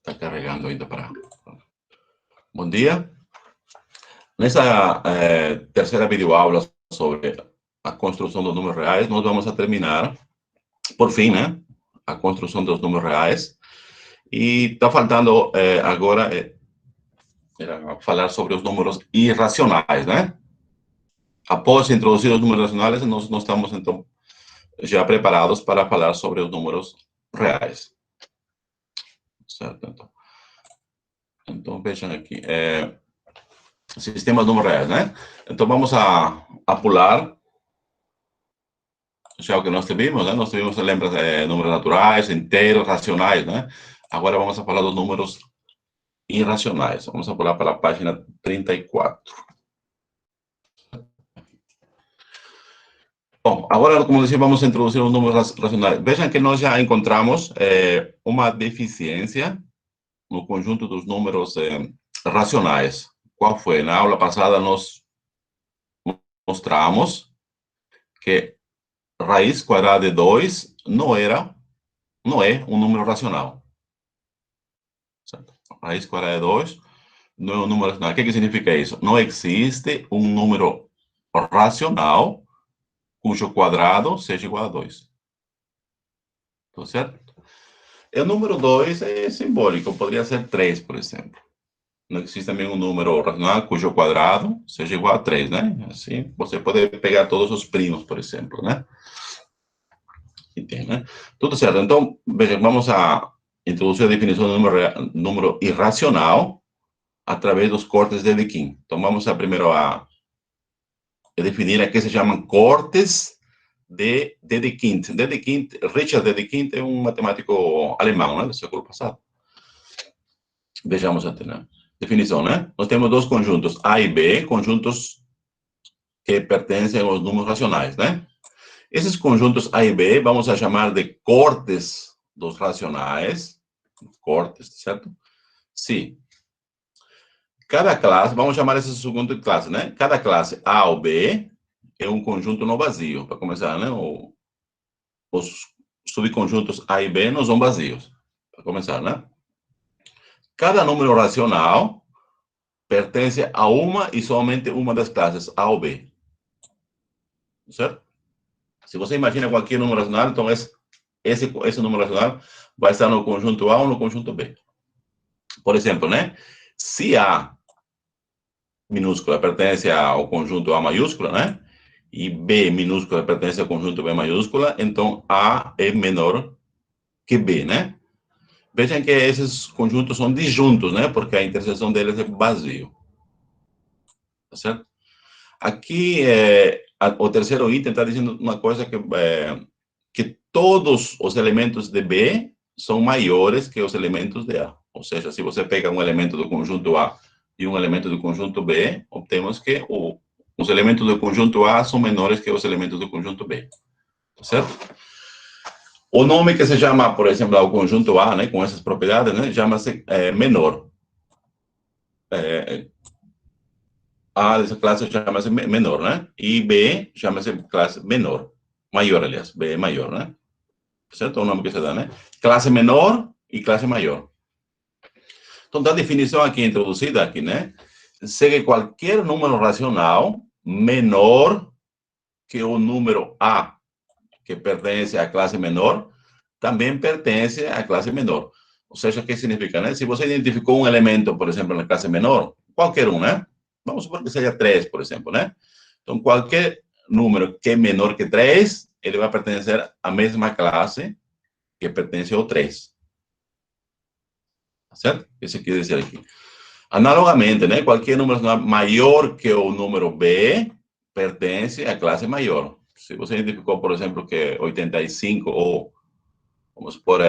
Está carregando ainda para... Bom dia. Nessa terceira videoaula sobre a construção dos números reais, nós vamos a terminar, por fim, né, a construção dos números reais. E está faltando agora falar sobre os números irracionais, né? Após introduzir os números racionais, nós estamos, então, já preparados para falar sobre os números reais. Certo? Então vejam aqui. Sistemas números reais, né? Então, vamos a pular já o que nós tivemos, né? Nós tivemos, lembra, números naturais, inteiros, racionais, né? Agora vamos a falar dos números irracionais. Vamos a pular para a página 34. Bom, agora, como disse, vamos a introduzir os números racionais. Vejam que nós já encontramos uma deficiência no conjunto dos números racionais. Qual foi? Na aula passada, nós mostramos que raiz quadrada de 2 não é um número racional. Certo? Raiz quadrada de 2 não é um número racional. O que significa isso? Não existe um número racional cujo quadrado seja igual a 2. Tá certo? O número 2 é simbólico, poderia ser 3, por exemplo. Não existe também um número racional cujo quadrado seja igual a 3, né? Assim, você pode pegar todos os primos, por exemplo, né? Entende, né? Tudo certo. Então, veja, vamos a introduzir a definição do número irracional através dos cortes de Dedekind. Então, vamos primeiro a definir aqui se chamam cortes de Dedekind. Richard Dedekind é um matemático alemão, né, do século passado. Vejamos aqui, né? Definição, né? Nós temos dois conjuntos, A e B, conjuntos que pertencem aos números racionais, né? Esses conjuntos A e B vamos a chamar de cortes dos racionais. Cortes, certo? Sim. Cada classe, vamos chamar esse segundo de classe, né? Cada classe A ou B é um conjunto não vazio. Para começar, né? Os subconjuntos A e B não são vazios. Para começar, né? Cada número racional pertence a uma e somente uma das classes A ou B. Certo? Se você imagina qualquer número racional, então esse número racional vai estar no conjunto A ou no conjunto B. Por exemplo, né? Se A minúscula pertence ao conjunto A maiúscula, né? E B minúscula pertence ao conjunto B maiúscula, então A é menor que B, né? Vejam que esses conjuntos são disjuntos, né? Porque a interseção deles é vazio. Tá certo? Aqui, o terceiro item está dizendo uma coisa que todos os elementos de B são maiores que os elementos de A. Ou seja, se você pega um elemento do conjunto A e um elemento do conjunto B, obtemos que os elementos do conjunto A são menores que os elementos do conjunto B. Certo? O nome que se chama, por exemplo, ao conjunto A, né, com essas propriedades, né, chama-se menor. A dessa classe chama-se menor, né? E B chama-se classe menor. Maior, aliás. B é maior, né? Certo? É o nome que se dá, né? Classe menor e classe maior. Então, a definição aqui introduzida aqui, né? Segue qualquer número racional menor que o número A, que pertence à classe menor, também pertence à classe menor. Ou seja, o que significa, né? Se você identificou um elemento, por exemplo, na classe menor, qualquer um, né? Vamos supor que seja 3, por exemplo, né? Então, qualquer número que é menor que 3, ele vai pertencer à mesma classe que pertence ao 3. Certo? Isso quer dizer aqui. Analogamente, né? Qualquer número maior que o número B pertence à classe maior. Se você identificou, por exemplo, que 85 ou, vamos supor,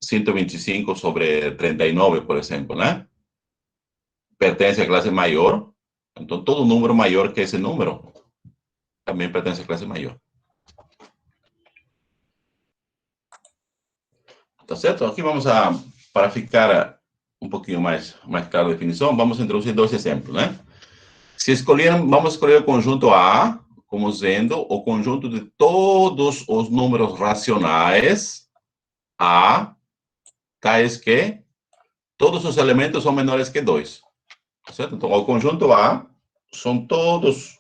125 sobre 39, por exemplo, né? Pertence à classe maior. Então, todo número maior que esse número também pertence à classe maior. Tá certo? Aqui vamos para ficar um pouquinho mais clara a definição, vamos introduzir dois exemplos, né? Vamos escolher o conjunto A como sendo o conjunto de todos os números racionais A tais que todos os elementos são menores que 2. Certo? Então, o conjunto A são todos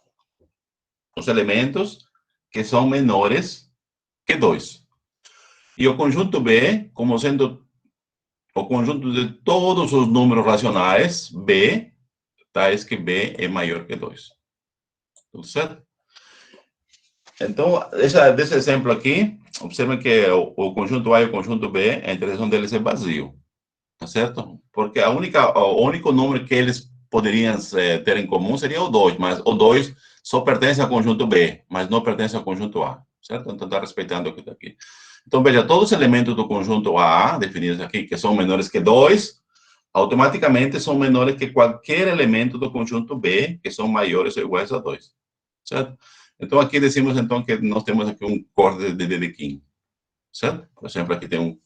os elementos que são menores que 2. E o conjunto B, como sendo o conjunto de todos os números racionais, B, tais que B é maior que 2. Tudo certo? Então, desse exemplo aqui, observem que o conjunto A e o conjunto B, a interação deles é vazio. Tá certo? Porque o único número que eles poderiam ter em comum seria o 2, mas o 2 só pertence ao conjunto B, mas não pertence ao conjunto A, certo? Então, está respeitando o que está aqui. Então, veja, todos os elementos do conjunto A, definidos aqui, que são menores que 2, automaticamente são menores que qualquer elemento do conjunto B, que são maiores ou iguais a 2, certo? Então, aqui decimos, então, que nós temos aqui um corte de Dedekind, certo? Por exemplo, aqui tem um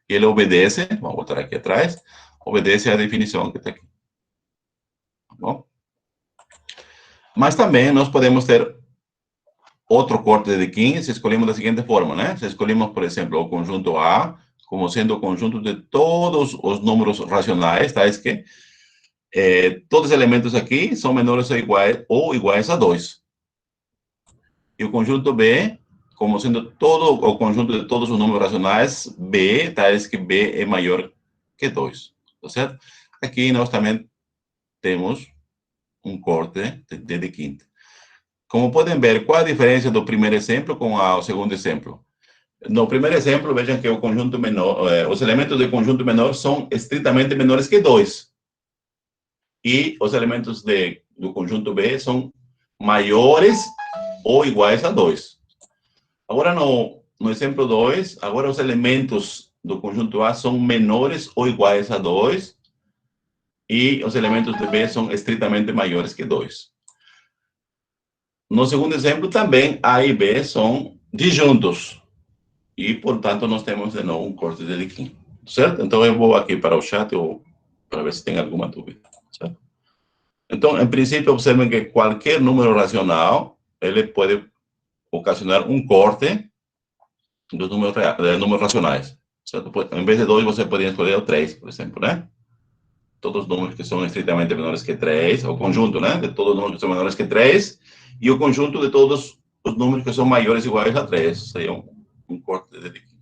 ele obedece, vamos botar aqui atrás, obedece à definição que está aqui. Tá bom? Mas também nós podemos ter outro corte de Dedekind se escolhemos da seguinte forma, né? Se escolhemos, por exemplo, o conjunto A como sendo o conjunto de todos os números racionais, tais que todos os elementos aqui são menores ou iguais a 2. E o conjunto B como sendo todo o conjunto de todos os números racionais, B, tais que B é maior que 2. Tá certo? Aqui nós também temos um corte de Dedekind. Como podem ver, qual a diferença do primeiro exemplo com o segundo exemplo? No primeiro exemplo, vejam que o conjunto menor, os elementos do conjunto menor são estritamente menores que 2. E os elementos do conjunto B são maiores ou iguais a 2. Agora, no exemplo 2, agora os elementos do conjunto A são menores ou iguais a 2 e os elementos de B são estritamente maiores que 2. No segundo exemplo, também A e B são disjuntos e, portanto, nós temos de novo um corte de Dedekind, certo? Então, eu vou aqui para o chat para ver se tem alguma dúvida, certo? Então, em princípio, observem que qualquer número racional, ele pode ocasionar um corte dos números racionais, certo? Em vez de 2, você poderia escolher o 3, por exemplo, né? Todos os números que são estritamente menores que 3, o conjunto, né? De todos os números que são menores que 3, e o conjunto de todos os números que são maiores ou iguais a 3. Seria um corte de Dedekind.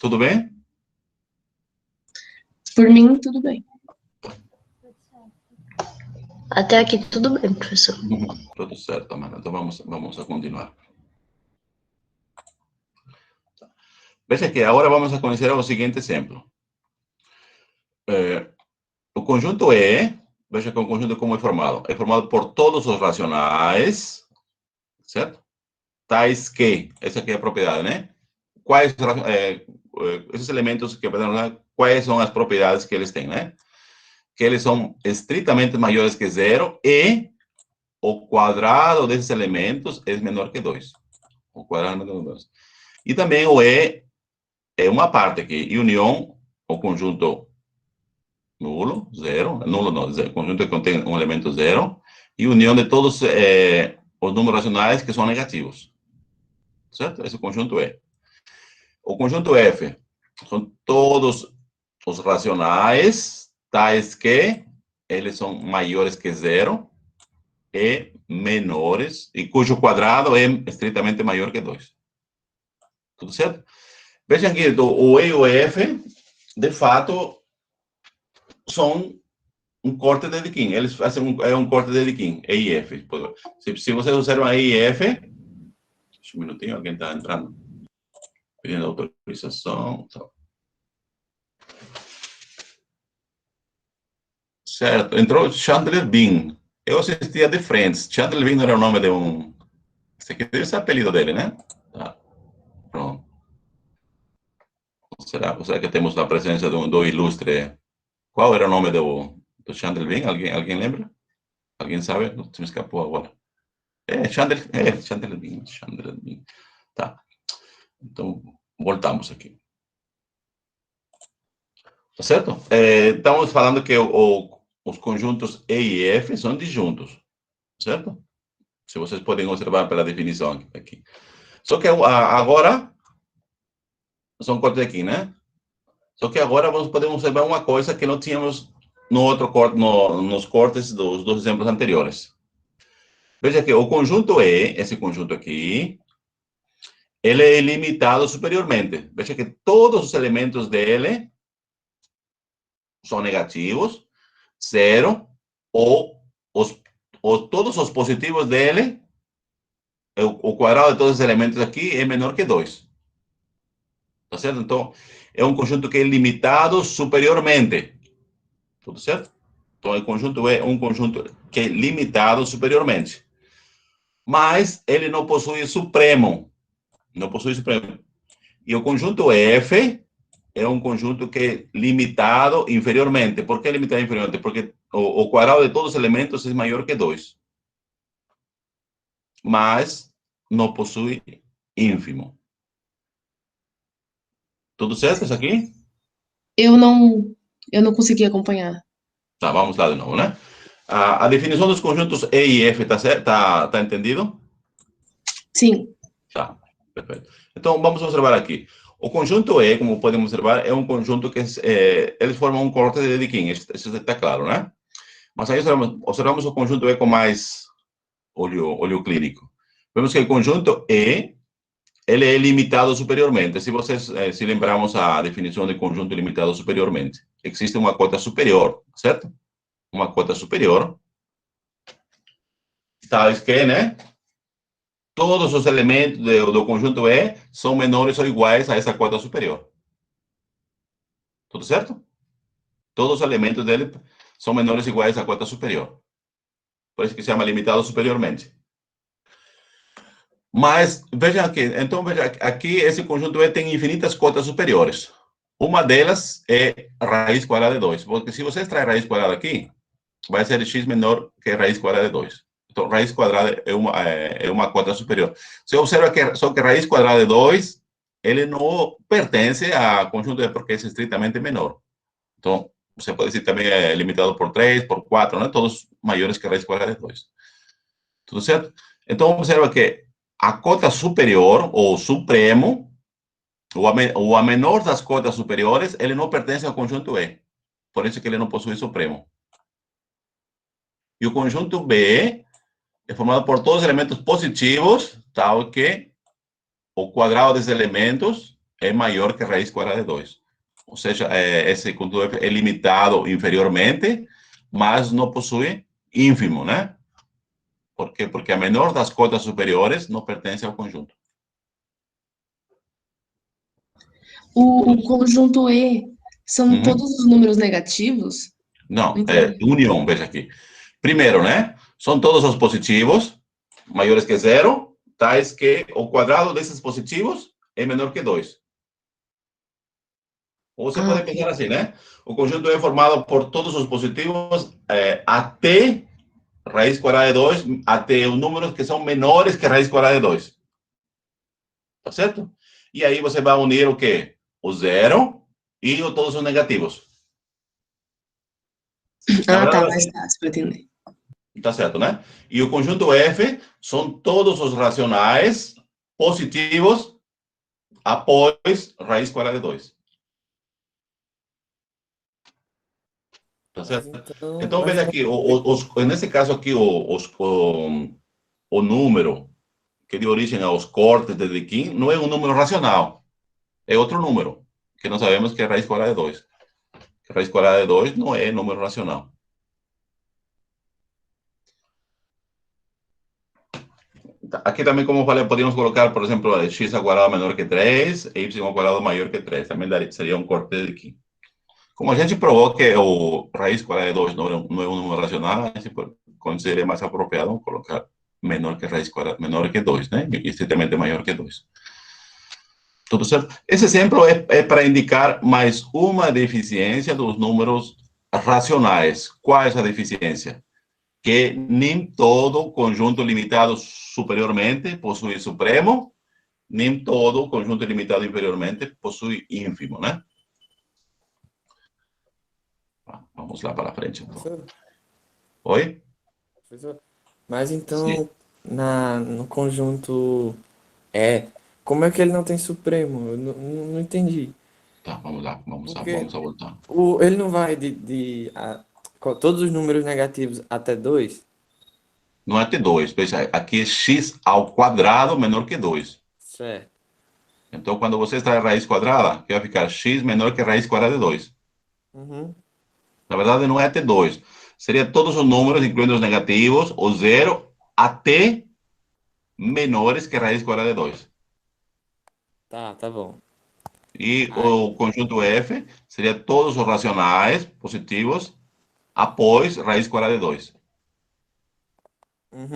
Tudo bem? Por mim, tudo bem. Até aqui tudo bem, professor. Tudo certo, Amanda. Então vamos a continuar. Veja que agora vamos a conhecer o seguinte exemplo. O conjunto E, veja que o conjunto como é formado. É formado por todos os racionais, certo? Tais que, essa aqui é a propriedade, né? Quais, esses elementos que podemos, quais são as propriedades que eles têm, né? Que eles são estritamente maiores que 0 e o quadrado desses elementos é menor que 2. O quadrado é menor que 2. E também o E é uma parte aqui, e união, o conjunto nulo, zero, nulo não, zero, conjunto que contém um elemento zero, e união de todos os números racionais que são negativos. Certo? Esse conjunto é. O conjunto F são todos os racionais, tais que eles são maiores que zero e menores, e cujo quadrado é estritamente maior que 2. Tudo certo? Vejam aqui, o E e o F, de fato, são um corte de Dedekind. Eles fazem um corte de Dedekind, E e F. Se vocês observam E e F, deixa um minutinho, alguém está entrando, pedindo autorização. Tá. Certo, entrou Chandler Bing. Eu assistia The Friends. Chandler Bing não era o nome de um... Esse aqui deve ser o apelido dele, né? Tá. Pronto. Será que temos a presença do ilustre? Qual era o nome do Chandler Bing? Alguém lembra? Alguém sabe? Se me escapou agora. Chandler Bing. Tá. Então, voltamos aqui. Tá certo? Estamos falando que os conjuntos E e F são disjuntos. Certo? Se vocês podem observar pela definição aqui. Só que agora são cortes aqui, né? Só que agora podemos observar uma coisa que não tínhamos nos cortes dos exemplos anteriores. Veja que o conjunto E, esse conjunto aqui, ele é ilimitado superiormente. Veja que todos os elementos dele são negativos, zero, ou, todos os positivos dele, o quadrado de todos os elementos aqui é menor que 2. Tá certo? Então, é um conjunto que é limitado superiormente. Tudo certo? Então, o conjunto é um conjunto que é limitado superiormente. Mas ele não possui supremo. Não possui supremo. E o conjunto F é um conjunto que é limitado inferiormente. Por que limitado inferiormente? Porque o quadrado de todos os elementos é maior que 2. Mas não possui ínfimo. Tudo certo isso aqui? Eu não consegui acompanhar. Tá, vamos lá de novo, né? A definição dos conjuntos E e F tá certo? Tá entendido? Sim. Tá, perfeito. Então, vamos observar aqui. O conjunto E, como podemos observar, é um conjunto que eles formam um corte de Dedekind, isso está claro, né? Mas aí observamos o conjunto E com mais olho clínico. Vemos que o conjunto E, ele é limitado superiormente. Se vocês se lembrarmos a definição de conjunto limitado superiormente, existe uma cota superior, certo? Uma cota superior, tais que, né? Todos os elementos do conjunto E são menores ou iguais a essa cota superior. Tudo certo? Todos os elementos dele são menores ou iguais à cota superior. Por isso que se chama limitado superiormente. Mas, veja aqui, então, veja, aqui esse conjunto E tem infinitas cotas superiores. Uma delas é raiz quadrada de 2, porque se você extrair raiz quadrada aqui, vai ser x menor que raiz quadrada de 2. Então, raiz quadrada é uma cota superior. Você observa que só que raiz quadrada de 2, ele não pertence a conjunto E porque é estritamente menor. Então, você pode dizer também é limitado por 3, por 4, né? Todos maiores que raiz quadrada de 2. Tudo certo? Então, observa que a cota superior, ou supremo, ou a menor das cotas superiores, ele não pertence ao conjunto E. Por isso que ele não possui supremo. E o conjunto B é formado por todos os elementos positivos, tal que o quadrado desses elementos é maior que raiz quadrada de 2. Ou seja, esse conjunto F é limitado inferiormente, mas não possui ínfimo, né? Por quê? Porque a menor das cotas superiores não pertence ao conjunto. O conjunto E são todos os números negativos? Não, Entendi. união, veja aqui. Primeiro, né? São todos os positivos maiores que zero, tais que o quadrado desses positivos é menor que 2. Ou você pode Ok. pensar assim, né? O conjunto é formado por todos os positivos até raiz quadrada de 2, até os números que são menores que raiz quadrada de 2. Tá certo? E aí você vai unir o quê? O zero e todos os negativos. Na Ah, tá, verdade, mais assim, fácil para entender. tá certo, né? E o conjunto F são todos os racionais positivos após raiz quadrada de 2. Tá Mas certo? então, Então, mas veja então, aqui, nesse caso aqui, o número que deu origem aos cortes de Dedekind não é um número racional, é outro número, que nós sabemos que é raiz quadrada de 2. Raiz quadrada de 2 não é número racional. Aqui também, como eu falei, podíamos colocar, por exemplo, x ao quadrado menor que 3 e y ao quadrado maior que 3. Também seria um corte de Dedekind. Como a gente provou que o raiz quadrada de 2 não é um número racional, a gente considera mais apropriado colocar menor que raiz quadrada, menor que 2, né? E estritamente maior que 2. Tudo certo? Esse exemplo é para indicar mais uma deficiência dos números racionais. Qual é essa deficiência? Que nem todo conjunto limitado superiormente possui supremo, nem todo conjunto limitado inferiormente possui ínfimo, né? Vamos lá para frente, então. professor, Oi? professor, mas Sim. então no conjunto como é que ele não tem supremo? Eu não entendi. Tá, vamos lá, Porque vamos a voltar. ele não vai com todos os números negativos até 2? Não é T2, veja, aqui é x ao quadrado menor que 2. Certo. Então, quando você extrai a raiz quadrada, que vai ficar x menor que a raiz quadrada de 2. Uhum. Na verdade, não é T2. Seria todos os números, incluindo os negativos, o zero, até menores que a raiz quadrada de 2. Tá bom. E Aí, o conjunto F seria todos os racionais positivos após raiz quadrada de 2.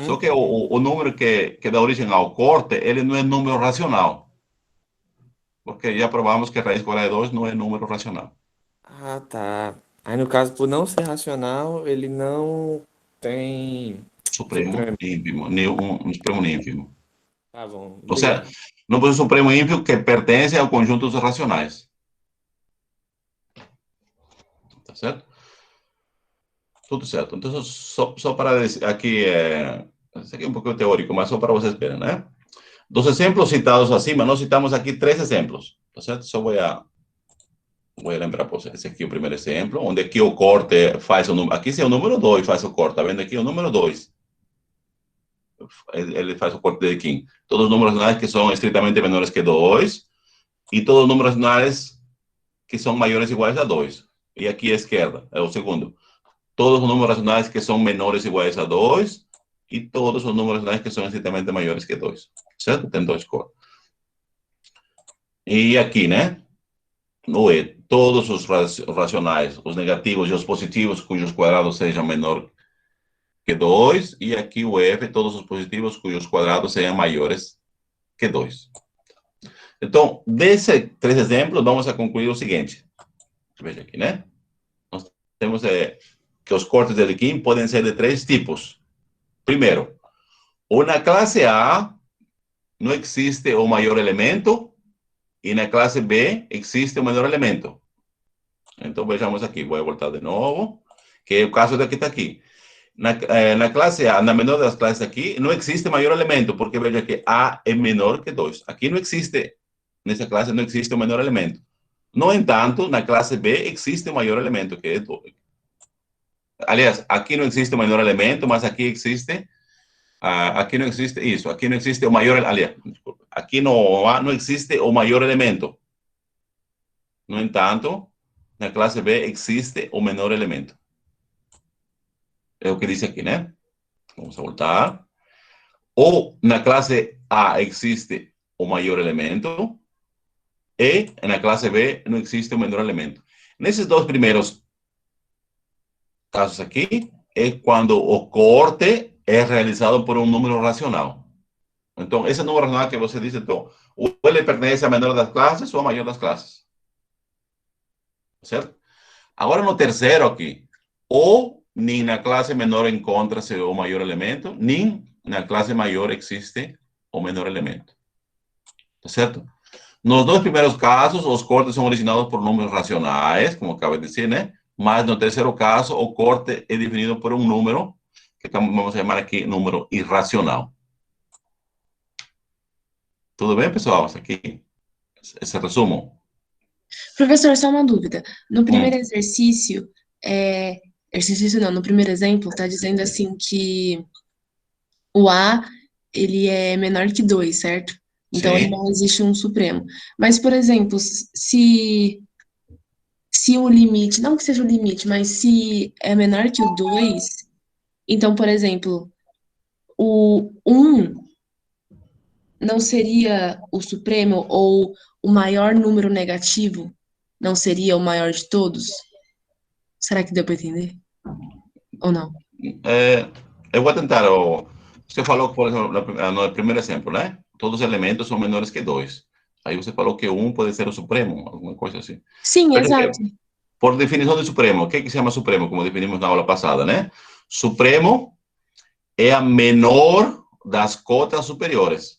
Só uhum. que o número que dá origem ao corte, ele não é número racional. Porque já provamos que a raiz quadrada de 2 não é número racional. Ah, tá. Aí, no caso, por não ser racional, ele não tem Supremo supremo. ínfimo, um supremo ínfimo. Tá bom, Ou seja, obrigado. não possui supremo ínfimo que pertence ao conjunto dos racionais. Tá certo? Tudo certo. Então, só para dizer, aqui, isso aqui é um pouco teórico, mas só para vocês verem, né? Dos exemplos citados acima, nós citamos aqui 3 exemplos, tá certo? Só vou lembrar para vocês. Esse aqui é o primeiro exemplo, onde aqui o corte faz o número, aqui é o número 2 faz o corte, tá vendo aqui o número 2? Ele faz o corte de Kim. Todos os números racionais que são estritamente menores que 2 e todos os números racionais que são maiores ou iguais a 2. E aqui à esquerda, é o segundo. Todos os números racionais que são menores ou iguais a 2 e todos os números racionais que são estritamente maiores que 2. Certo? Tem 2 cortes. E aqui, né? No E, todos os racionais, os negativos e os positivos, cujos quadrados sejam menor que 2. E aqui o F, todos os positivos, cujos quadrados sejam maiores que 2. Então, desses 3 exemplos, vamos a concluir o seguinte. Veja aqui, né? Nós temos que os cortes de Deliquim podem ser de 3 tipos. Primeiro, ou na classe A não existe o maior elemento e na classe B existe o menor elemento. Então, vejamos aqui. Vou voltar de novo, que é o caso daqui está aqui. Na classe A, na menor das classes aqui, não existe maior elemento, porque veja que A é menor que 2. Aqui não existe, nessa classe não existe o menor elemento. No entanto, na classe B existe o maior elemento, que é 2. Aliás, aqui não existe o menor elemento, mas aqui existe. Aqui não existe isso. Aqui não existe o maior. Aliás, desculpa. Aqui não existe o maior elemento. No entanto, na classe B existe o menor elemento. É o que diz aqui, né? Vamos a voltar. Ou na classe A existe o maior elemento e na classe B não existe o menor elemento. Nesses dois primeiros casos aqui, é quando o corte é realizado por um número racional. Então, esse número racional que você disse, então, ou ele pertence à menor das classes ou à maior das classes. Certo? Agora, no terceiro aqui, ou nem na classe menor encontra-se o maior elemento, nem na classe maior existe o menor elemento. Certo? Nos dois primeiros casos, os cortes são originados por números racionais, como acabei de dizer, né? Mas no terceiro caso, o corte é definido por um número, que vamos chamar aqui número irracional. Tudo bem, pessoal? Aqui, esse resumo. Professor, só uma dúvida. No primeiro Hum, exercício, exercício não, no primeiro exemplo, está dizendo assim que o A, ele é menor que 2, certo? Então, ele sim. não existe um supremo. Mas, por exemplo, se o limite, não que seja o limite, mas se é menor que o 2, então, por exemplo, o um não seria o supremo ou o maior número negativo não seria o maior de todos? Será que deu para entender? Ou não? Eu vou tentar. Você falou, por exemplo, no primeiro exemplo, né? Todos os elementos são menores que 2. Aí você falou que um pode ser o supremo, alguma coisa assim. Sim, Veja exato. que, por definição de supremo, o que se chama supremo, como definimos na aula passada, né? Supremo é a menor das cotas superiores.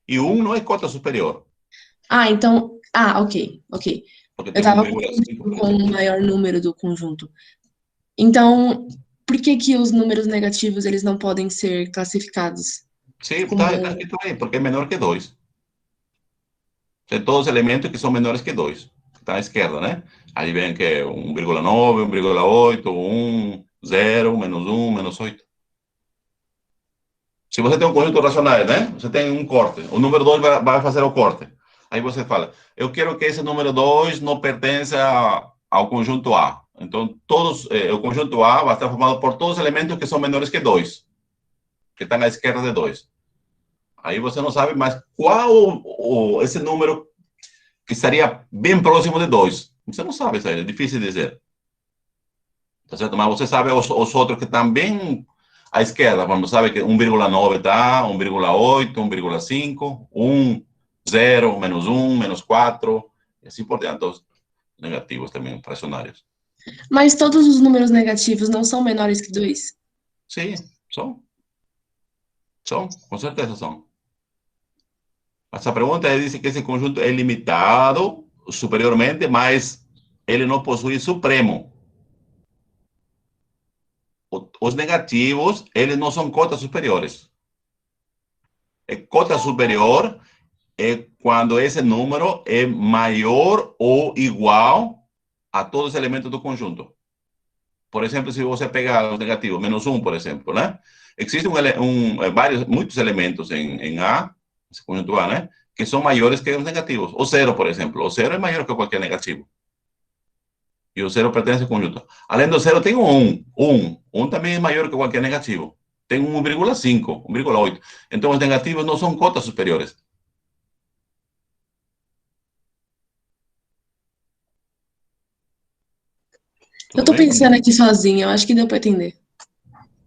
E um não é cota superior, Então. Ok, ok. porque Eu tem estava 1,5, confundindo por com o exemplo. maior número do conjunto. Então, por que que os números negativos eles não podem ser classificados Sim, está como. escrito aí, porque é menor que 2. Tem todos os elementos que são menores que 2, que estão à esquerda, né? Aí vem que é 1,9, 1,8, 1, 0, menos 1, menos 8. Se você tem um conjunto racionais, né? Você tem um corte. O número 2 vai fazer o corte. Aí você fala, eu quero que esse número 2 não pertença ao conjunto A. Então, o conjunto A vai estar formado por todos os elementos que são menores que 2, que estão à esquerda de 2. Aí você não sabe mais qual esse número que estaria bem próximo de 2. Você não sabe isso aí, é difícil dizer. Tá certo? Mas você sabe os outros que estão bem à esquerda. Vamos saber que 1,9 está, 1,8, 1,5, 1, 0, menos 1, menos 4, e assim por diante. Os negativos também, fracionários. Mas todos os números negativos não são menores que 2? Sim, são. São, com certeza são. Essa pergunta diz que esse conjunto é limitado superiormente, mas ele não possui supremo. Os negativos, eles não são cotas superiores. Cota superior é quando esse número é maior ou igual a todos os elementos do conjunto. Por exemplo, se você pegar os negativos, menos 1, por exemplo, né? Existem muitos elementos em A, esse conjunto A, né? Que são maiores que os negativos. O 0, por exemplo. O 0 é maior que qualquer negativo. E o 0 pertence ao conjunto. Além do 0, tem o 1. 1 também é maior que qualquer negativo. Tem 1,5, 1,8. Então, os negativos não são cotas superiores. Eu tô pensando aqui sozinha, eu acho que deu para entender.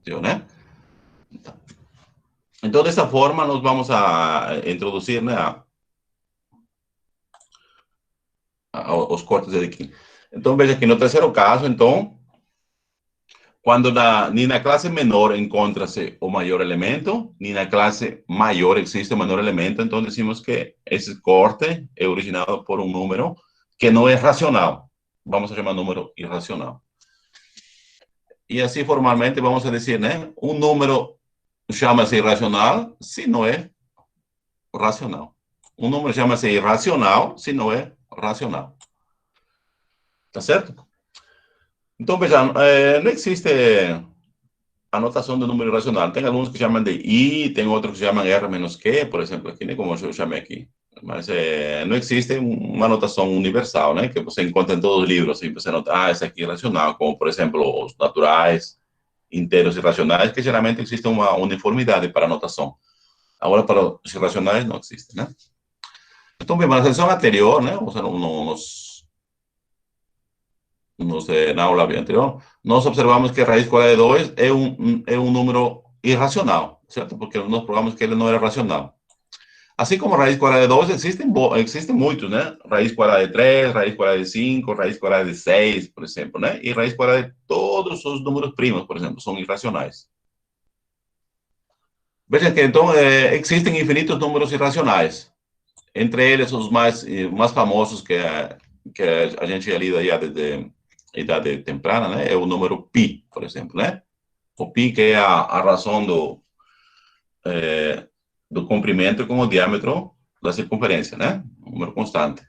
Entendeu, né? Então, dessa forma, nós vamos a introduzir, né, os cortes de aqui. Então, veja que no terceiro caso, então, quando nem na classe menor encontra-se o maior elemento, nem na classe maior existe o menor elemento, então decimos que esse corte é originado por um número que não é racional. Vamos chamar número irracional. E assim, formalmente, vamos dizer, né, um número chama-se irracional se não é racional. Um número chama-se irracional se não é racional. Tá certo? Então, veja, não existe anotação do número irracional. Tem alguns que chamam de I, tem outros que chamam R menos Q, por exemplo, aqui, né, como eu chamei aqui. Mas não existe uma anotação universal, né, que você encontra em todos os livros. Assim, você nota, esse aqui é irracional, como, por exemplo, os naturais, inteiros e racionais, que geralmente existe uma uniformidade para anotação. Agora, para os irracionais, não existe, né? Então, bem, na sessão anterior, né, ou seja, na aula anterior, nós observamos que a raiz quadrada de 2 é um número irracional, certo? Porque nós provamos que ele não era racional. Assim como a raiz quadrada de 2, existem muitos, né? Raiz quadrada de 3, raiz quadrada de 5, raiz quadrada de 6, por exemplo, né? E raiz quadrada de todos os números primos, por exemplo, são irracionais. Veja que, então, existem infinitos números irracionais. Entre eles, os mais famosos que a gente lida já desde idade temprana, né? É o número π, por exemplo, né? O π que é a razão do comprimento com o diâmetro da circunferência, né? Um número constante.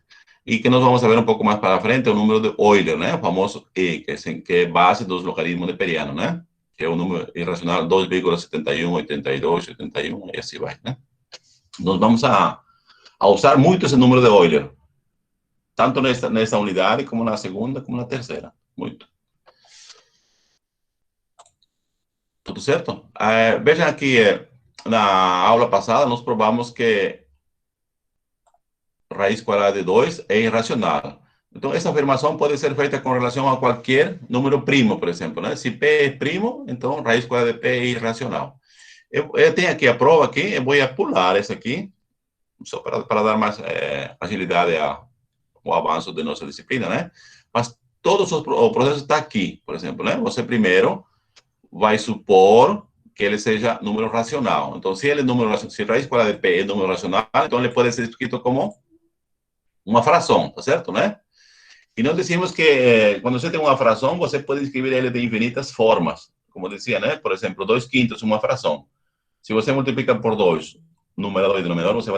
E que nós vamos ver um pouco mais para frente, é o número de Euler, né? O famoso E, que é base dos logaritmos neperianos, né? Que é o número irracional 2,71, 82, 81, e assim vai, né? Nós vamos a usar muito esse número de Euler, tanto nessa unidade, como na segunda, como na terceira. Muito. Tudo certo? Vejam aqui, na aula passada, nós provamos que raiz quadrada de 2 é irracional. Então, essa afirmação pode ser feita com relação a qualquer número primo, por exemplo, né? Se P é primo, então raiz quadrada de P é irracional. Eu tenho aqui a prova aqui, eu vou pular essa aqui, só para dar mais agilidade ao avanço da nossa disciplina, né? Mas o processo está aqui, por exemplo, né? Você primeiro vai supor que ele seja número racional. Então, se raiz quadrada de P é número racional, então ele pode ser escrito como uma fração, tá certo, né? E nós decimos que quando você tem uma fração, você pode escrever ele de infinitas formas. Como dizia, né? Por exemplo, 2/5 é uma fração. Se você multiplica por 2, numerador e denominador, você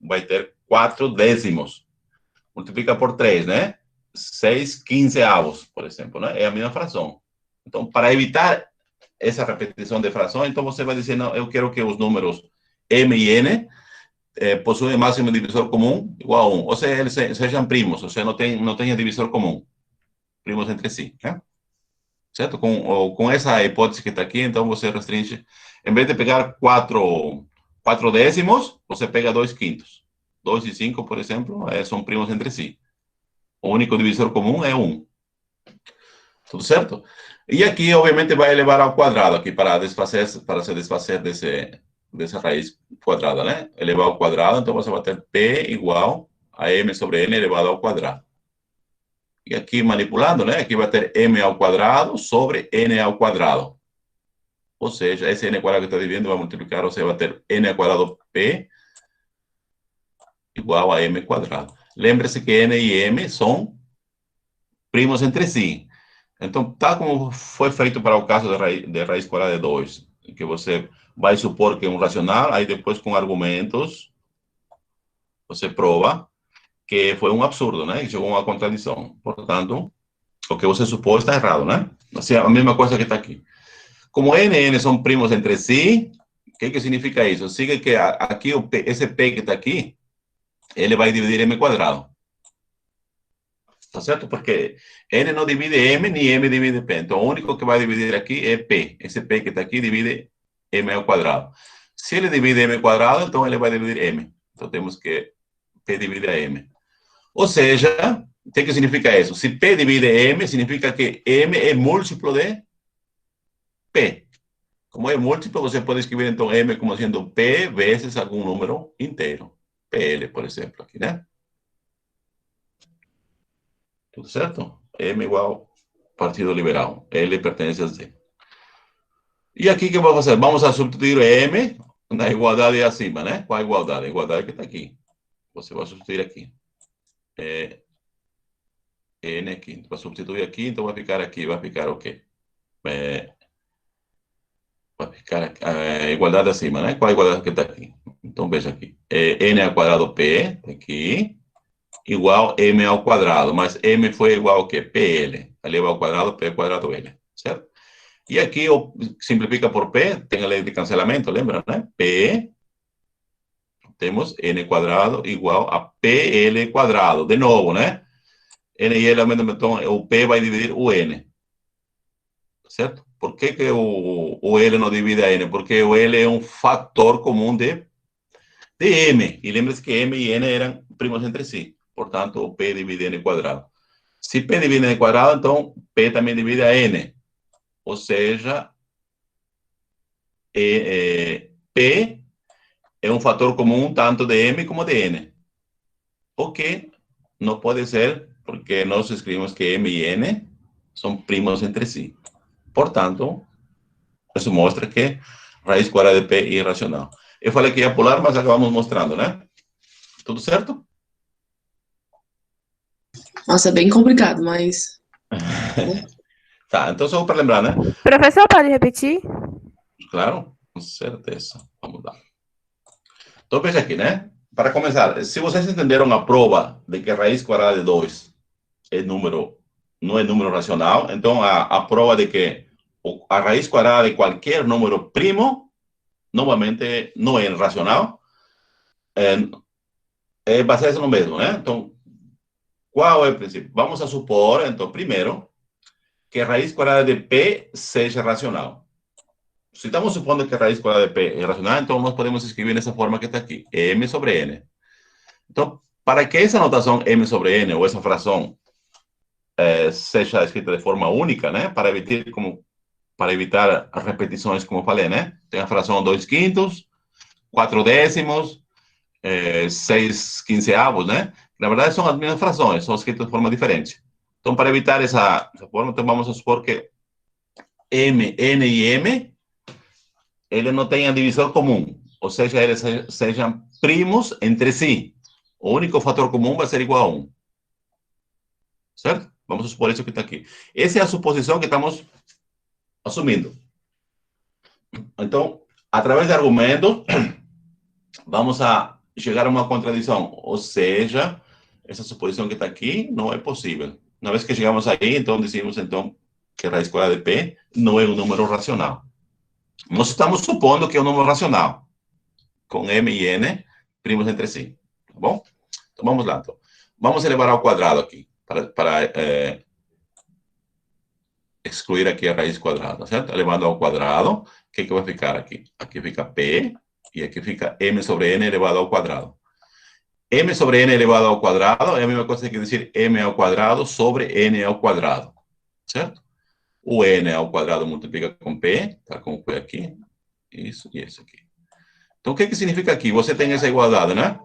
vai ter 4 décimos. Multiplica por 3, né? 6 quinzeavos, por exemplo, né? É a mesma fração. Então, para evitar essa repetição de fração, então você vai dizer, não, eu quero que os números m e n possuem máximo divisor comum igual a 1. Ou seja, eles sejam primos, ou seja, não tenha divisor comum. Primos entre si, né? Certo? Com essa hipótese que está aqui, então você restringe, em vez de pegar 4 décimos, você pega 2 quintos. 2 e 5, por exemplo, são primos entre si. O único divisor comum é 1. Tudo certo? E aqui, obviamente, vai elevar ao quadrado, aqui para se desfazer dessa raiz quadrada, né? Elevar ao quadrado, então você vai ter P igual a M sobre N elevado ao quadrado. E aqui, manipulando, né? Aqui vai ter M ao quadrado sobre N ao quadrado. Ou seja, esse N quadrado que está dividindo vai multiplicar, ou seja, vai ter N ao quadrado P igual a M quadrado. Lembre-se que N e M são primos entre si. Então, tal como foi feito para o caso de raiz quadrada de 2, que você vai supor que é um racional, aí depois com argumentos, você prova que foi um absurdo, né? Que chegou a uma contradição. Portanto, o que você supôs está errado, né? Assim, a mesma coisa que está aqui. Como N e N são primos entre si, o que significa isso? Significa que aqui, esse P que está aqui, ele vai dividir M quadrado. Tá certo? Porque N não divide M, nem M divide P. Então, o único que vai dividir aqui é P. Esse P que está aqui divide M ao quadrado. Se ele divide M ao quadrado, então ele vai dividir M. Então, temos que P divide a M. Ou seja, o que significa isso? Se P divide M, significa que M é múltiplo de P. Como é múltiplo, você pode escrever, então, M como sendo P vezes algum número inteiro. PL, por exemplo, aqui, né? Tudo certo? M igual Partido Liberal. L pertence a Z. E aqui, o que vamos fazer? Vamos a substituir M na igualdade acima, né? Qual a igualdade? A igualdade que está aqui. Você vai substituir aqui. N aqui. Vai substituir aqui, então vai ficar aqui. Vai ficar o quê? Vai ficar a igualdade acima, né? Qual a igualdade que está aqui? Então, veja aqui. N ao quadrado P, aqui, igual M ao quadrado. Mas M foi igual ao quê? PL. Eleva ao quadrado, P quadrado L. Certo? E aqui, simplifica por P, tem a lei de cancelamento, lembra, né? P, temos N quadrado igual a PL quadrado. De novo, né? N e L, então, o P vai dividir o N. Certo? Por que o L não divide a N? Porque o L é um fator comum de M. E lembre-se que M e N eram primos entre si. Portanto, o P divide N quadrado. Se P divide N quadrado, então P também divide a N. Ou seja, P é um fator comum tanto de M como de N. O que não pode ser, porque nós escrevemos que M e N são primos entre si. Portanto, isso mostra que raiz quadrada de P é irracional. Eu falei que ia pular, mas acabamos mostrando, né? Tudo certo? Nossa, bem complicado, mas... Tá, então só para lembrar, né? Professor, pode repetir? Claro, com certeza. Vamos lá. Então, veja aqui, né? Para começar, se vocês entenderam a prova de que raiz quadrada de 2 é número, não é número racional, então a prova de que a raiz quadrada de qualquer número primo, novamente, não é racional, é baseado no mesmo, né? Então, qual é o princípio? Vamos a supor, então, primeiro, que a raiz quadrada de P seja racional. Se estamos supondo que a raiz quadrada de P é racional, então nós podemos escrever nessa forma que está aqui, M sobre N. Então, para que essa notação M sobre N, ou essa fração, seja escrita de forma única, né? Para evitar as repetições, como eu falei, né? Tem a fração 2 quintos, 4 décimos, 6 quinzeavos, né? Na verdade, são as mesmas frações, são escritas de forma diferente. Então, para evitar essa forma, então vamos a supor que M, N e M, eles não tenham divisor comum, ou seja, eles sejam primos entre si. O único fator comum vai ser igual a 1. Certo? Vamos supor isso que está aqui. Essa é a suposição que estamos assumindo. Então, através de argumentos, vamos a chegar a uma contradição. Ou seja, essa suposição que está aqui não é possível. Uma vez que chegamos aí, então dizemos então, que a raiz quadrada de P não é um número racional. Nós estamos supondo que é um número racional, com M e N primos entre si. Tá bom? Então vamos lá. Então. Vamos elevar ao quadrado aqui, para excluir aqui a raiz quadrada, certo? Elevando ao quadrado, o que vai ficar aqui? Aqui fica P, e aqui fica M sobre N elevado ao quadrado. M sobre N elevado ao quadrado é a mesma coisa que dizer M ao quadrado sobre N ao quadrado, certo? O N ao quadrado multiplica com P, tá com P aqui, isso e isso aqui. Então, o que significa aqui? Você tem essa igualdade, né?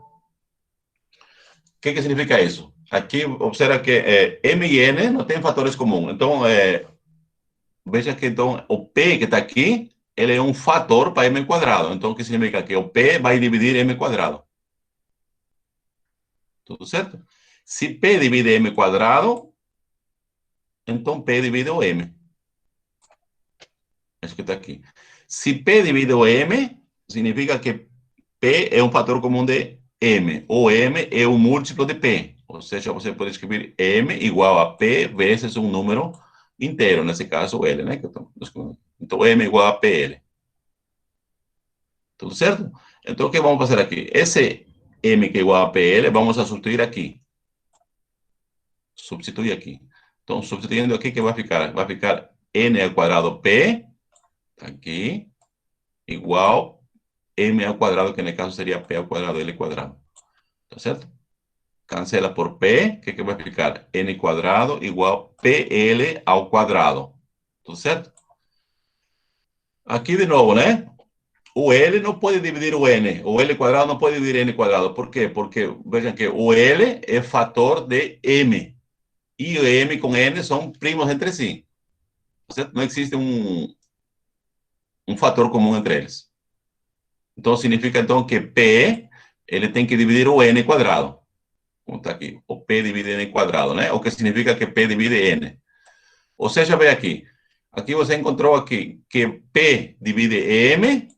O que significa isso? Aqui, observa que M e N não tem fatores comuns. Então, veja que então, o P que está aqui, ele é um fator para M quadrado. Então, o que significa? Que o P vai dividir M quadrado. Tudo certo? Se P divide M quadrado, então P divide o M. Isso que está aqui. Se P divide o M, significa que P é um fator comum de M. O M é um múltiplo de P. Ou seja, você pode escrever M igual a P vezes um número inteiro. Nesse caso, L, né? Então, M igual a PL. Tudo certo? Então, o que vamos fazer aqui? Esse M que é igual a PL, vamos a substituir aqui. Substituir aqui. Então, substituindo aqui, o que vai ficar? Vai ficar N ao quadrado P, aqui, igual M ao quadrado, que no caso seria P ao quadrado, L quadrado. Tá certo? Cancela por P, que vai ficar N quadrado igual PL ao quadrado. Tudo certo? Aqui de novo, né? O L não pode dividir o N. O L quadrado não pode dividir N quadrado. Por quê? Porque, vejam que o L é fator de M. E o M com N são primos entre si. Certo? Não existe um fator comum entre eles. Então, significa então que P, ele tem que dividir o N quadrado. Como está aqui. O P divide N quadrado, né? O que significa que P divide N. Ou seja, veja aqui. Aqui você encontrou aqui que P divide M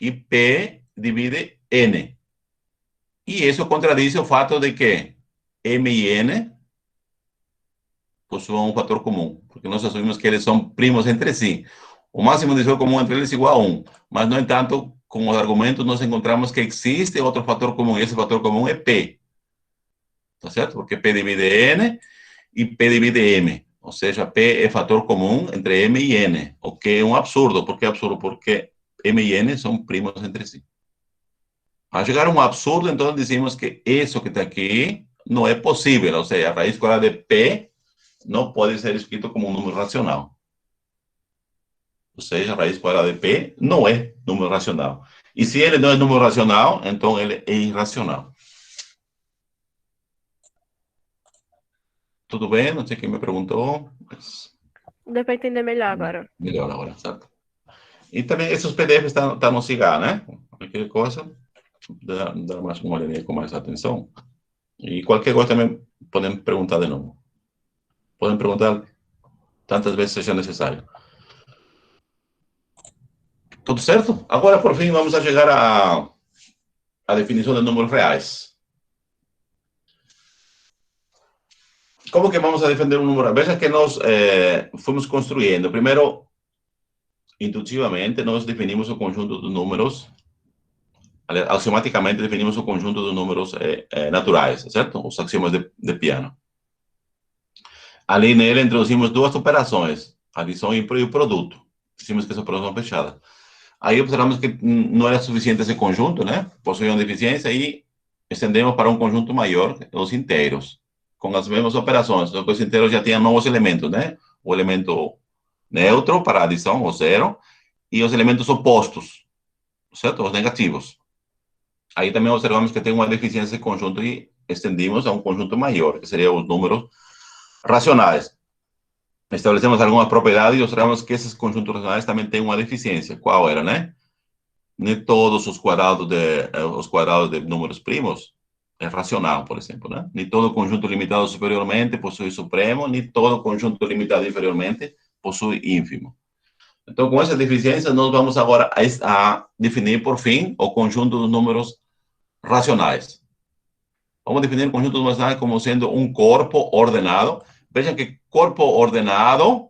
e P divide N. E isso contradiz o fato de que M e N possuem um fator comum, porque nós assumimos que eles são primos entre si. O máximo divisor comum entre eles é igual a 1. Mas, no entanto, com os argumentos, nós encontramos que existe outro fator comum, e esse fator comum é P. Tá certo? Porque P divide N e P divide M. Ou seja, P é fator comum entre M e N. O que é um absurdo. Por que absurdo? Porque M e N são primos entre si. Ao chegar a um absurdo, então dizemos que isso que está aqui não é possível. Ou seja, a raiz quadrada de P não pode ser escrito como um número racional. Ou seja, a raiz quadrada de P não é número racional. E se ele não é número racional, então ele é irracional. Tudo bem? Não sei quem me perguntou. Mas... Deu para entender melhor agora. Melhor agora, certo? E também esses PDFs estão no Cigar, né? Qualquer coisa, dá mais uma olhadinha com mais atenção. E qualquer coisa também podem perguntar de novo. Podem perguntar tantas vezes seja necessário. Tudo certo? Agora, por fim, vamos a chegar à definição de números reais. Como que vamos a defender um número? Veja que nós fomos construindo. Primeiro, intuitivamente, nós definimos o conjunto de números, axiomaticamente definimos o conjunto de números naturais, certo? Os axiomas de Peano. Ali nele introduzimos duas operações, adição e produto. Dizemos que essa operação é fechada. Aí observamos que não era suficiente esse conjunto, né? Possuía uma deficiência e estendemos para um conjunto maior, os inteiros, com as mesmas operações. Só que os inteiros já tinham novos elementos, né? O elemento neutro para adição, o zero, e os elementos opostos, certo? Os negativos. Aí também observamos que tem uma deficiência de conjunto e estendimos a um conjunto maior, que seriam os números racionais. Estabelecemos algumas propriedades e observamos que esses conjuntos racionais também têm uma deficiência. Qual era, né? Nem todos os quadrados de números primos é racional, por exemplo, né? Nem todo conjunto limitado superiormente possui supremo, nem todo conjunto limitado inferiormente possui ínfimo. Então, com essa deficiência, nós vamos agora a definir, por fim, o conjunto dos números racionais. Vamos definir conjuntos racionais como sendo um corpo ordenado. Vejam que corpo ordenado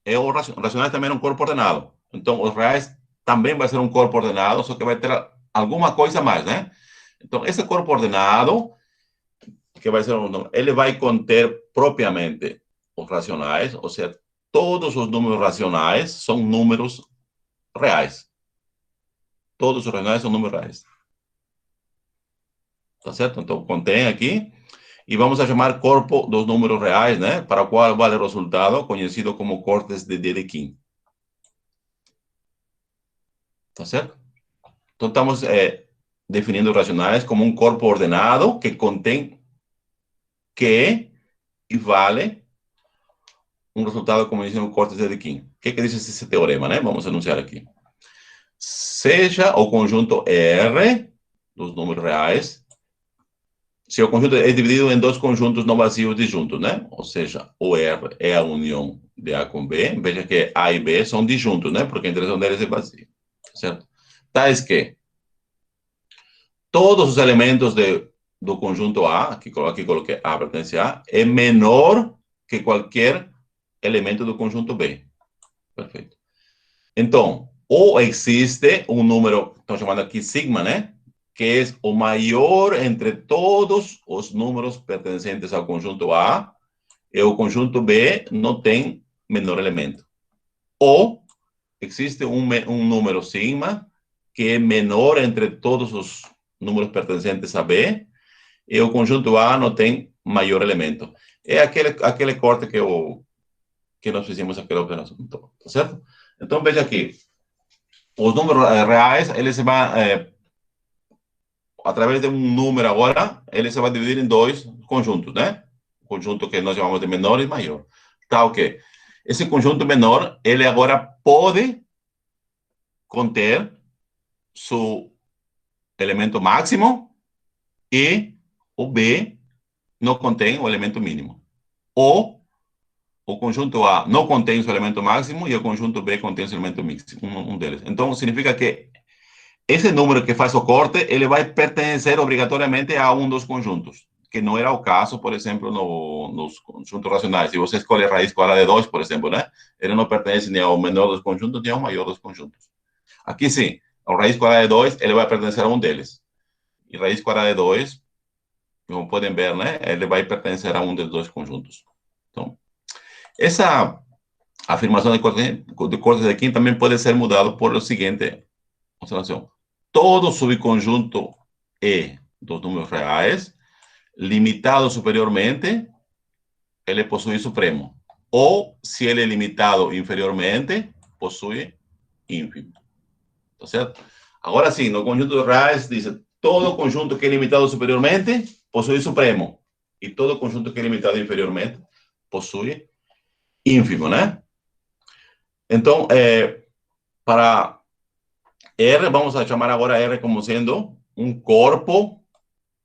é o racionais também é um corpo ordenado. Então, os reais também vai ser um corpo ordenado, só que vai ter alguma coisa a mais, né? Então, esse corpo ordenado, que vai ser ele vai conter propriamente os racionais, ou seja, todos os números racionais são números reais. Todos os racionais são números reais. Tá certo? Então, contém aqui. E vamos a chamar corpo dos números reais, né? Para o qual vale o resultado, conhecido como cortes de Dedekind. Tá certo? Então, estamos definindo racionais como um corpo ordenado que contém que e vale um resultado conhecido como cortes de Dedekind. O que diz esse teorema, né? Vamos anunciar aqui. Seja o conjunto R dos números reais, se o conjunto é dividido em dois conjuntos não vazios disjuntos, né? Ou seja, o R é a união de A com B. Veja que A e B são disjuntos, né? Porque a interação deles é vazia. Certo? Tais que todos os elementos do conjunto A, aqui coloquei A pertence a A, é menor que qualquer elemento do conjunto B. Perfeito. Então, ou existe um número, estamos chamando aqui sigma, né? Que é o maior entre todos os números pertencentes ao conjunto A, e o conjunto B não tem menor elemento. Ou existe um número sigma que é menor entre todos os números pertencentes a B, e o conjunto A não tem maior elemento. É aquele corte que nós fizemos aquela operação. Então, tá certo? Então, veja aqui. Os números reais, eles se vão... através de um número agora, ele se vai dividir em dois conjuntos, né? O conjunto que nós chamamos de menor e maior. Tá, ok. Esse conjunto menor, ele agora pode conter seu elemento máximo e o B não contém o elemento mínimo. Ou o conjunto A não contém o elemento máximo e o conjunto B contém o elemento mínimo, um deles. Então, significa que esse número que faz o corte, ele vai pertencer obrigatoriamente a um dos conjuntos, que não era o caso, por exemplo, nos conjuntos racionais. Se você escolhe a raiz quadrada de 2, por exemplo, né? Ele não pertence nem ao menor dos conjuntos, nem ao maior dos conjuntos. Aqui sim, a raiz quadrada de 2, ele vai pertencer a um deles. E raiz quadrada de 2, como podem ver, né? Ele vai pertencer a um dos dois conjuntos. Então, essa afirmação de cortes de Dedekind também pode ser mudada por o seguinte observação. Todo subconjunto E dos números reais, limitado superiormente, ele possui supremo. Ou, se ele é limitado inferiormente, possui ínfimo. Tá certo? Agora sim, no conjunto de reais, diz todo conjunto que é limitado superiormente, possui supremo. E todo conjunto que é limitado inferiormente, possui ínfimo, né? Então, para R, vamos a chamar agora R como sendo um corpo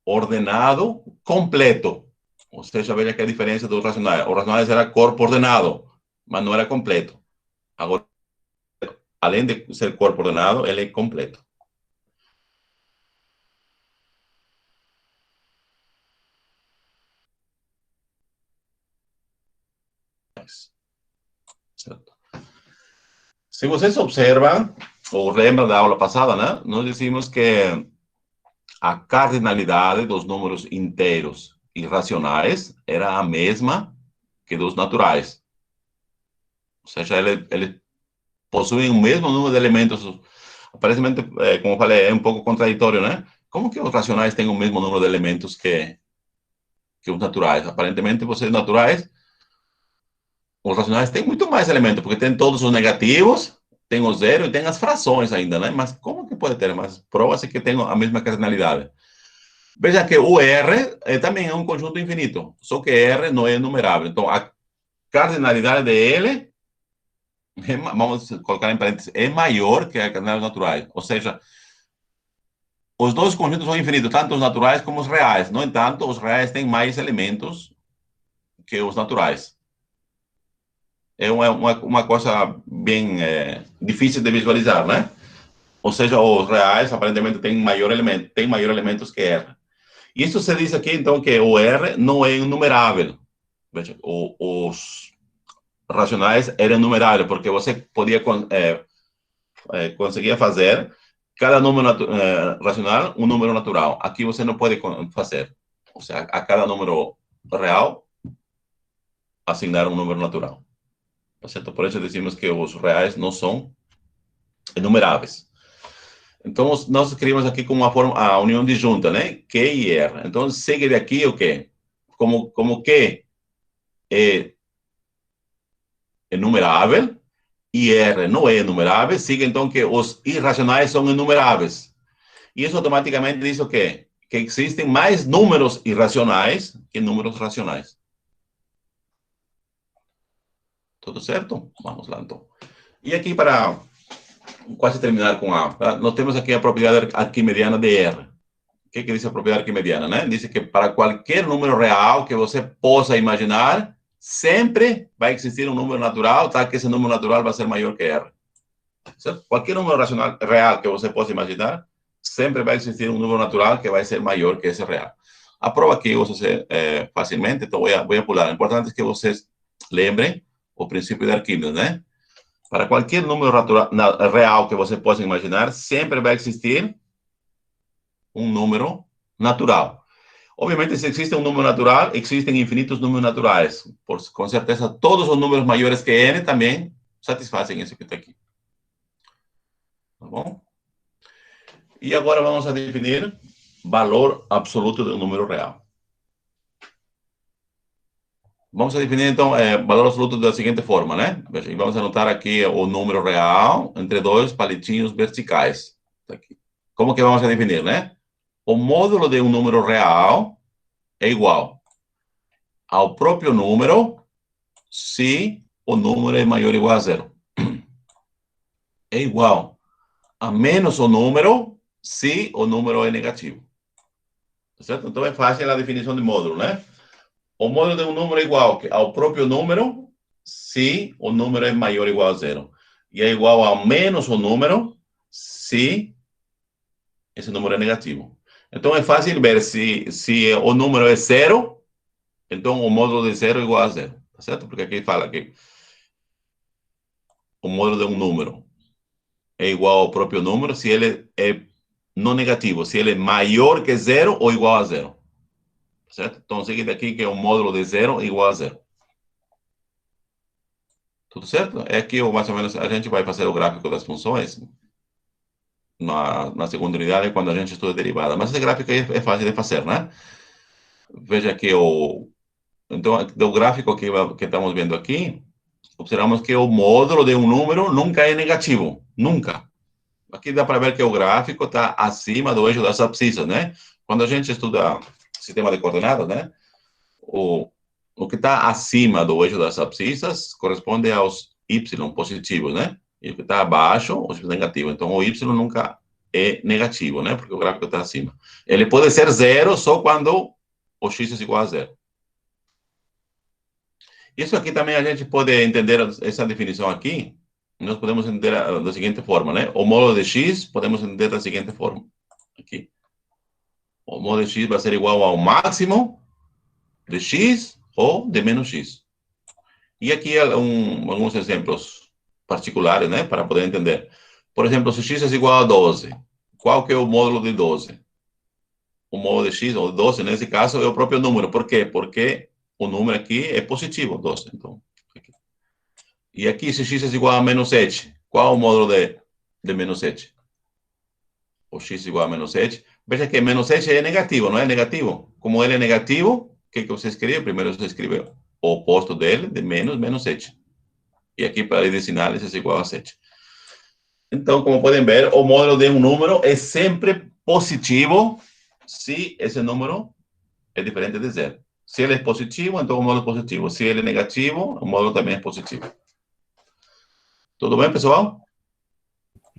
ordenado completo. Ou seja, veja que a diferença dos racionais. Os racionais era corpo ordenado, mas não era completo. Agora, além de ser corpo ordenado, ele é completo. Certo. Se vocês observam, ou lembram da aula passada, né? Nós dizíamos que a cardinalidade dos números inteiros e racionais era a mesma que dos naturais. Ou seja, ele possuem o mesmo número de elementos. Aparentemente, como eu falei, é um pouco contraditório, né? Como que os racionais têm o mesmo número de elementos que os naturais? Aparentemente, vocês naturais, os racionais têm muito mais elementos, porque tem todos os negativos, tem o zero e tem as frações ainda, né? Mas como que pode ter? Mas prova-se que tem a mesma cardinalidade. Veja que o R também é um conjunto infinito, só que R não é enumerável. Então, a cardinalidade de L, vamos colocar em parênteses, é maior que a cardinalidade naturais. Ou seja, os dois conjuntos são infinitos, tanto os naturais como os reais. No entanto, os reais têm mais elementos que os naturais. É uma coisa bem difícil de visualizar, né? Ou seja, os reais aparentemente têm maior elementos que R. E isso se diz aqui, então, que o R não é enumerável. Veja, os racionais eram enumeráveis, porque você podia conseguia fazer cada número racional um número natural. Aqui você não pode fazer. Ou seja, a cada número real, asignar um número natural. Tá certo? Por isso dizemos que os reais não são enumeráveis. Então, nós escrevemos aqui com uma forma, a união disjunta, né? Q e R. Então, segue daqui o quê? Como Q é enumerável e R não é enumerável, siga então que os irracionais são enumeráveis. E isso automaticamente diz o quê? Que existem mais números irracionais que números racionais. Tudo certo? Vamos lá, então. E aqui, para quase terminar com nós temos aqui a propriedade arquimediana de R. O que diz a propriedade arquimediana, né? Diz que para qualquer número real que você possa imaginar, sempre vai existir um número natural, tá? Que esse número natural vai ser maior que R. Certo? Qualquer número racional real que você possa imaginar, sempre vai existir um número natural que vai ser maior que esse real. A prova aqui você facilmente, então vou pular. O importante é que vocês lembrem o princípio de Arquímedes, né? Para qualquer número real que você possa imaginar, sempre vai existir um número natural. Obviamente, se existe um número natural, existem infinitos números naturais. Com certeza, todos os números maiores que n também satisfazem isso que está aqui. Tá bom? E agora vamos a definir valor absoluto do número real. Vamos a definir, então, valor absoluto da seguinte forma, né? E vamos anotar aqui o número real entre dois palitinhos verticais. Aqui. Como que vamos a definir, né? O módulo de um número real é igual ao próprio número se o número é maior ou igual a zero. É igual a menos o número se o número é negativo. Certo? Então, é fácil a definição de módulo, né? O módulo de um número é igual ao próprio número se o número é maior ou igual a zero. E é igual a menos o número se esse número é negativo. Então, é fácil ver se o número é zero, então o módulo de zero é igual a zero. Tá certo? Porque aqui fala que o módulo de um número é igual ao próprio número se ele é não negativo, se ele é maior que zero ou igual a zero. Certo? Então, segue daqui que é o módulo de zero igual a zero. Tudo certo? É aqui, mais ou menos, a gente vai fazer o gráfico das funções na segunda unidade, quando a gente estuda derivada. Mas esse gráfico aí é fácil de fazer, né? Veja aqui então, do gráfico que estamos vendo aqui, observamos que o módulo de um número nunca é negativo. Nunca. Aqui dá para ver que o gráfico está acima do eixo das abscissas, né? Quando a gente estuda sistema de coordenadas, né? O que está acima do eixo das abscissas corresponde aos y positivos, né? E o que está abaixo, os y negativos. Então, o y nunca é negativo, né? Porque o gráfico está acima. Ele pode ser zero só quando o x é igual a zero. Isso aqui também a gente pode entender essa definição aqui. Nós podemos entender da seguinte forma, né? O módulo de x podemos entender da seguinte forma. Aqui. O módulo de x vai ser igual ao máximo de x ou de menos x. E aqui alguns exemplos particulares, né? Para poder entender. Por exemplo, se x é igual a 12, qual que é o módulo de 12? O módulo de x, ou 12, nesse caso, é o próprio número. Por quê? Porque o número aqui é positivo, 12. Então, aqui. E aqui, se x é igual a menos 7, qual é o módulo de menos 7? O x é igual a menos 7. Veja que menos 7 é negativo, não é negativo? Como ele é negativo, o que você escreve? Primeiro você escreve o oposto dele, de menos 7. E aqui, para a lei de sinais, é igual a 7. Então, como podem ver, o módulo de um número é sempre positivo se esse número é diferente de zero. Se ele é positivo, então o módulo é positivo. Se ele é negativo, o módulo também é positivo. Tudo bem, pessoal?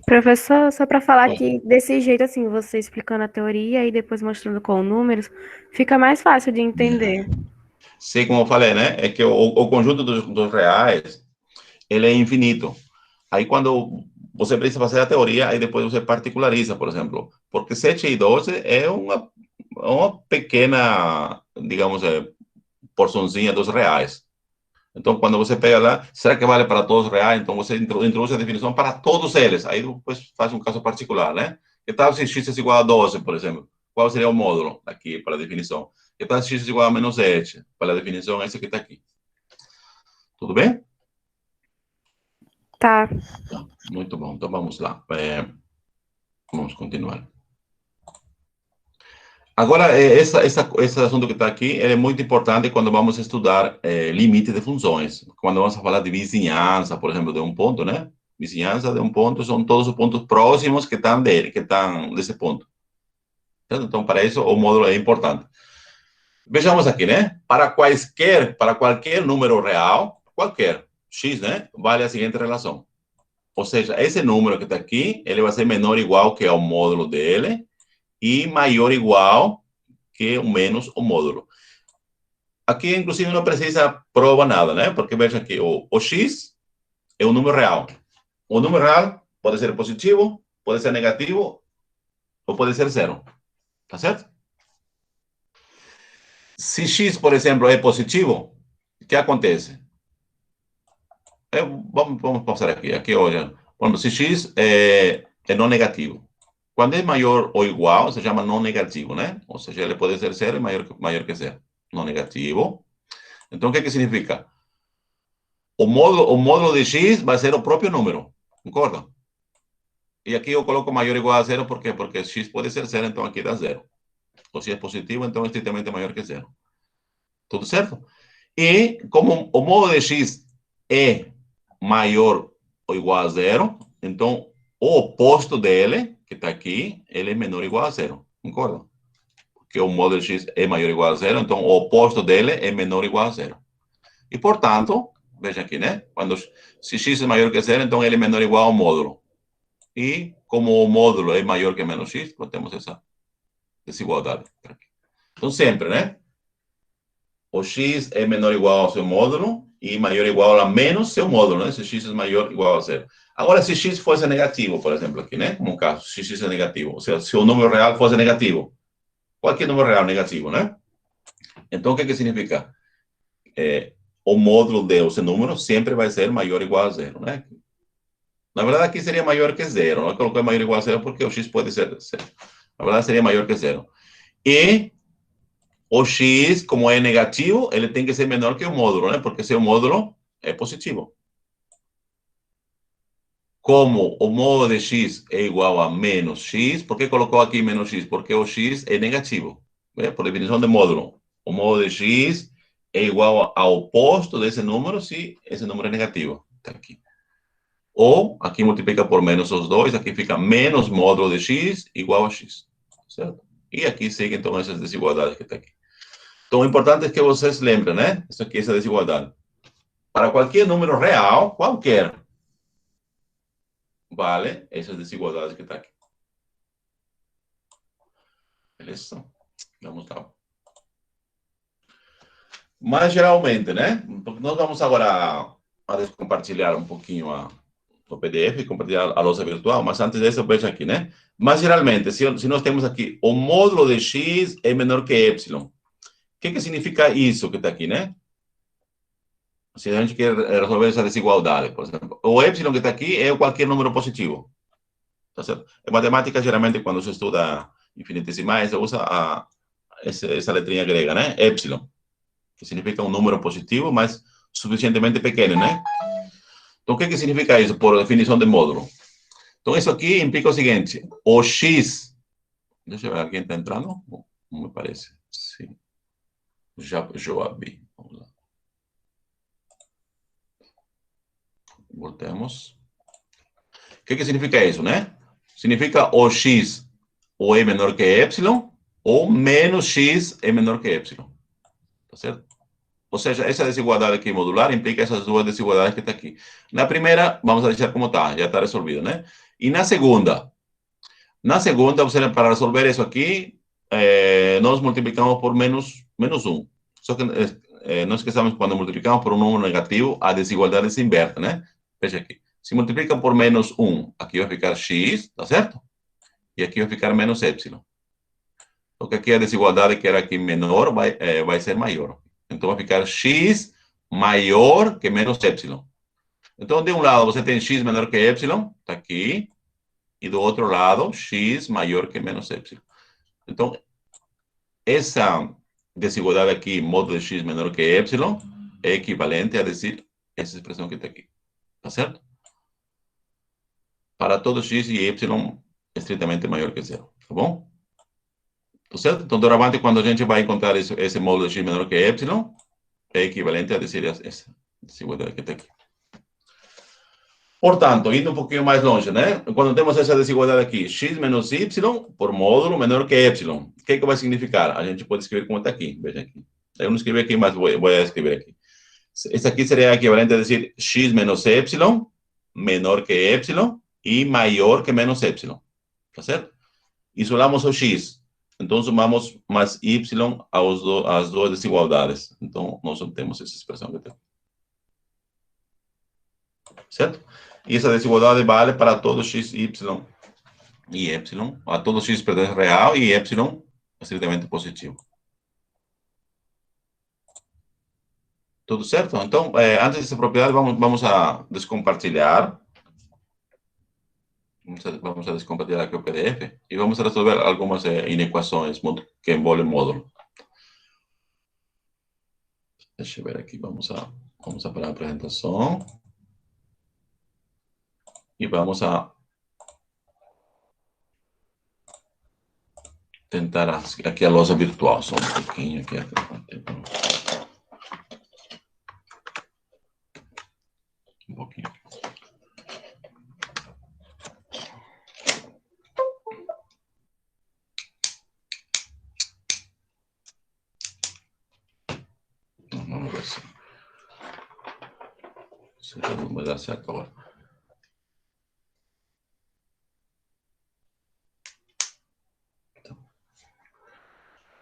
Professor, só para falar que desse jeito, assim, você explicando a teoria e depois mostrando com números, fica mais fácil de entender. Sim, como eu falei, né? É que o conjunto dos reais, ele é infinito. Aí, quando você precisa fazer a teoria e depois você particulariza, por exemplo. Porque 7 e 12 é uma pequena, digamos, porçãozinha dos reais. Então, quando você pega lá, será que vale para todos os reais? Então, você introduz a definição para todos eles. Aí, depois, faz um caso particular, né? Que tal se x é igual a 12, por exemplo? Qual seria o módulo aqui para a definição? Que tal se x é igual a menos 7? Para a definição, esse que está aqui. Tudo bem? Tá. Muito bom. Então, vamos lá. Vamos continuar. Agora, esse assunto que está aqui é muito importante quando vamos estudar limite de funções. Quando vamos falar de vizinhança, por exemplo, de um ponto, né? Vizinhança de um ponto são todos os pontos próximos que estão desse ponto. Certo? Então, para isso, o módulo é importante. Vejamos aqui, né? Para qualquer número real, qualquer x, né? Vale a seguinte relação. Ou seja, esse número que está aqui, ele vai ser menor ou igual que ao módulo dele, e maior ou igual que o menos o módulo. Aqui, inclusive, não precisa provar nada, né? Porque veja aqui, o x é um número real. O número real pode ser positivo, pode ser negativo, ou pode ser zero. Tá certo? Se x, por exemplo, é positivo, o que acontece? Vamos passar aqui. Aqui, olha. Quando se x é não negativo. Quando é maior ou igual, se chama não negativo, né? Ou seja, ele pode ser zero e maior que zero. Não negativo. Então, o que significa? O módulo de x vai ser o próprio número. Concorda? E aqui eu coloco maior ou igual a zero, por quê? Porque x pode ser zero, então aqui dá zero. Ou se é positivo, então é estritamente maior que zero. Tudo certo? E como o módulo de x é maior ou igual a zero, então o oposto dele, que está aqui, ele é menor ou igual a zero. Concorda? Porque o módulo de x é maior ou igual a zero, então o oposto dele é menor ou igual a zero. E, portanto, veja aqui, né? Se x é maior que zero, então ele é menor ou igual ao módulo. E, como o módulo é maior que menos x, nós temos essa desigualdade. Então, sempre, né? O x é menor ou igual ao seu módulo e maior ou igual a menos seu módulo, né? Se x é maior ou igual a zero. Agora, se x fosse negativo, por exemplo, aqui, né? Como um caso, se x é negativo, ou seja, se o número real fosse negativo, qualquer número real negativo, né? Então, o que significa? O módulo desse número sempre vai ser maior ou igual a zero, né? Na verdade, aqui seria maior que zero. Não colocou maior ou igual a zero porque o x pode ser zero. Na verdade, seria maior que zero. E o x, como é negativo, ele tem que ser menor que o módulo, né? Porque seu módulo é positivo. Como o módulo de x é igual a menos x, por que colocou aqui menos x? Porque o x é negativo, né? Por definição de módulo. O módulo de x é igual ao oposto desse número se esse número é negativo. Está aqui. Ou, aqui multiplica por menos os dois, aqui fica menos módulo de x igual a x. Certo? E aqui segue, então, essas desigualdades que está aqui. Então, o importante é que vocês lembrem, né? Isso aqui, essa desigualdade. Para qualquer número real, qualquer, vale essas desigualdades que está aqui. Beleza? Vamos lá. Mas, geralmente, né? Nós vamos agora a compartilhar um pouquinho o PDF e compartilhar a lousa virtual, mas antes disso, veja aqui, né? Mas, geralmente, se nós temos aqui o módulo de x é menor que y, o que significa isso que está aqui, né? Se a gente quer resolver essa desigualdade, por exemplo, o y que está aqui é qualquer número positivo. Tá certo? Em matemática, geralmente, quando se estuda infinitesimais, se usa essa letrinha grega, né? Epsilon, que significa um número positivo, mas suficientemente pequeno, né? Então, o que significa isso, por definição de módulo? Então, isso aqui implica o seguinte, o x... Deixa eu ver, alguém está entrando? Não me parece. Sim. Joab. Vamos lá. Voltemos. O que significa isso, né? Significa o x ou é menor que epsilon, ou menos x é menor que epsilon. Tá certo? Ou seja, essa desigualdade aqui modular implica essas duas desigualdades que está aqui. Na primeira, vamos deixar como está, já está resolvido, né? E na segunda, você, para resolver isso aqui, nós multiplicamos por menos 1. Só que não esqueçamos, quando multiplicamos por um número negativo, a desigualdade se inverte, né? Veja aqui. Se multiplica por menos 1, aqui vai ficar x, tá certo? E aqui vai ficar menos epsilon. Então, aqui a desigualdade que era aqui menor vai ser maior. Então, vai ficar x maior que menos epsilon. Então, de um lado, você tem x menor que epsilon, está aqui. E do outro lado, x maior que menos epsilon. Então, essa desigualdade aqui, módulo de x menor que epsilon, é equivalente a dizer essa expressão que está aqui. Tá certo? Para todo x e epsilon estritamente maior que zero. Tá bom? Tá certo? Então, doravante, quando a gente vai encontrar esse módulo de x menor que epsilon, é equivalente a dizer essa desigualdade que está aqui. Portanto, indo um pouquinho mais longe, né? Quando temos essa desigualdade aqui, x menos y por módulo menor que epsilon. O que vai significar? A gente pode escrever como está aqui. Veja aqui. Eu não escrevi aqui, mas vou escrever aqui. Esse aqui seria equivalente a dizer x menos epsilon menor que epsilon e maior que menos epsilon. Tá certo? Isolamos o x. Então, somamos mais y às duas desigualdades. Então, nós obtemos essa expressão que tem. Certo? E essa desigualdade vale para todo x, y e epsilon. A todo x pertence real e epsilon estritamente positivo. Tudo certo? Então, antes dessa propriedade, vamos a descompartilhar. Vamos a descompartilhar aqui o PDF e vamos a resolver algumas inequações que envolvem módulo. Deixa eu ver aqui, vamos a parar a apresentação. E vamos a tentar aqui a lousa virtual, só um pouquinho aqui. Um pouquinho. Vamos ver se vai dar certo agora.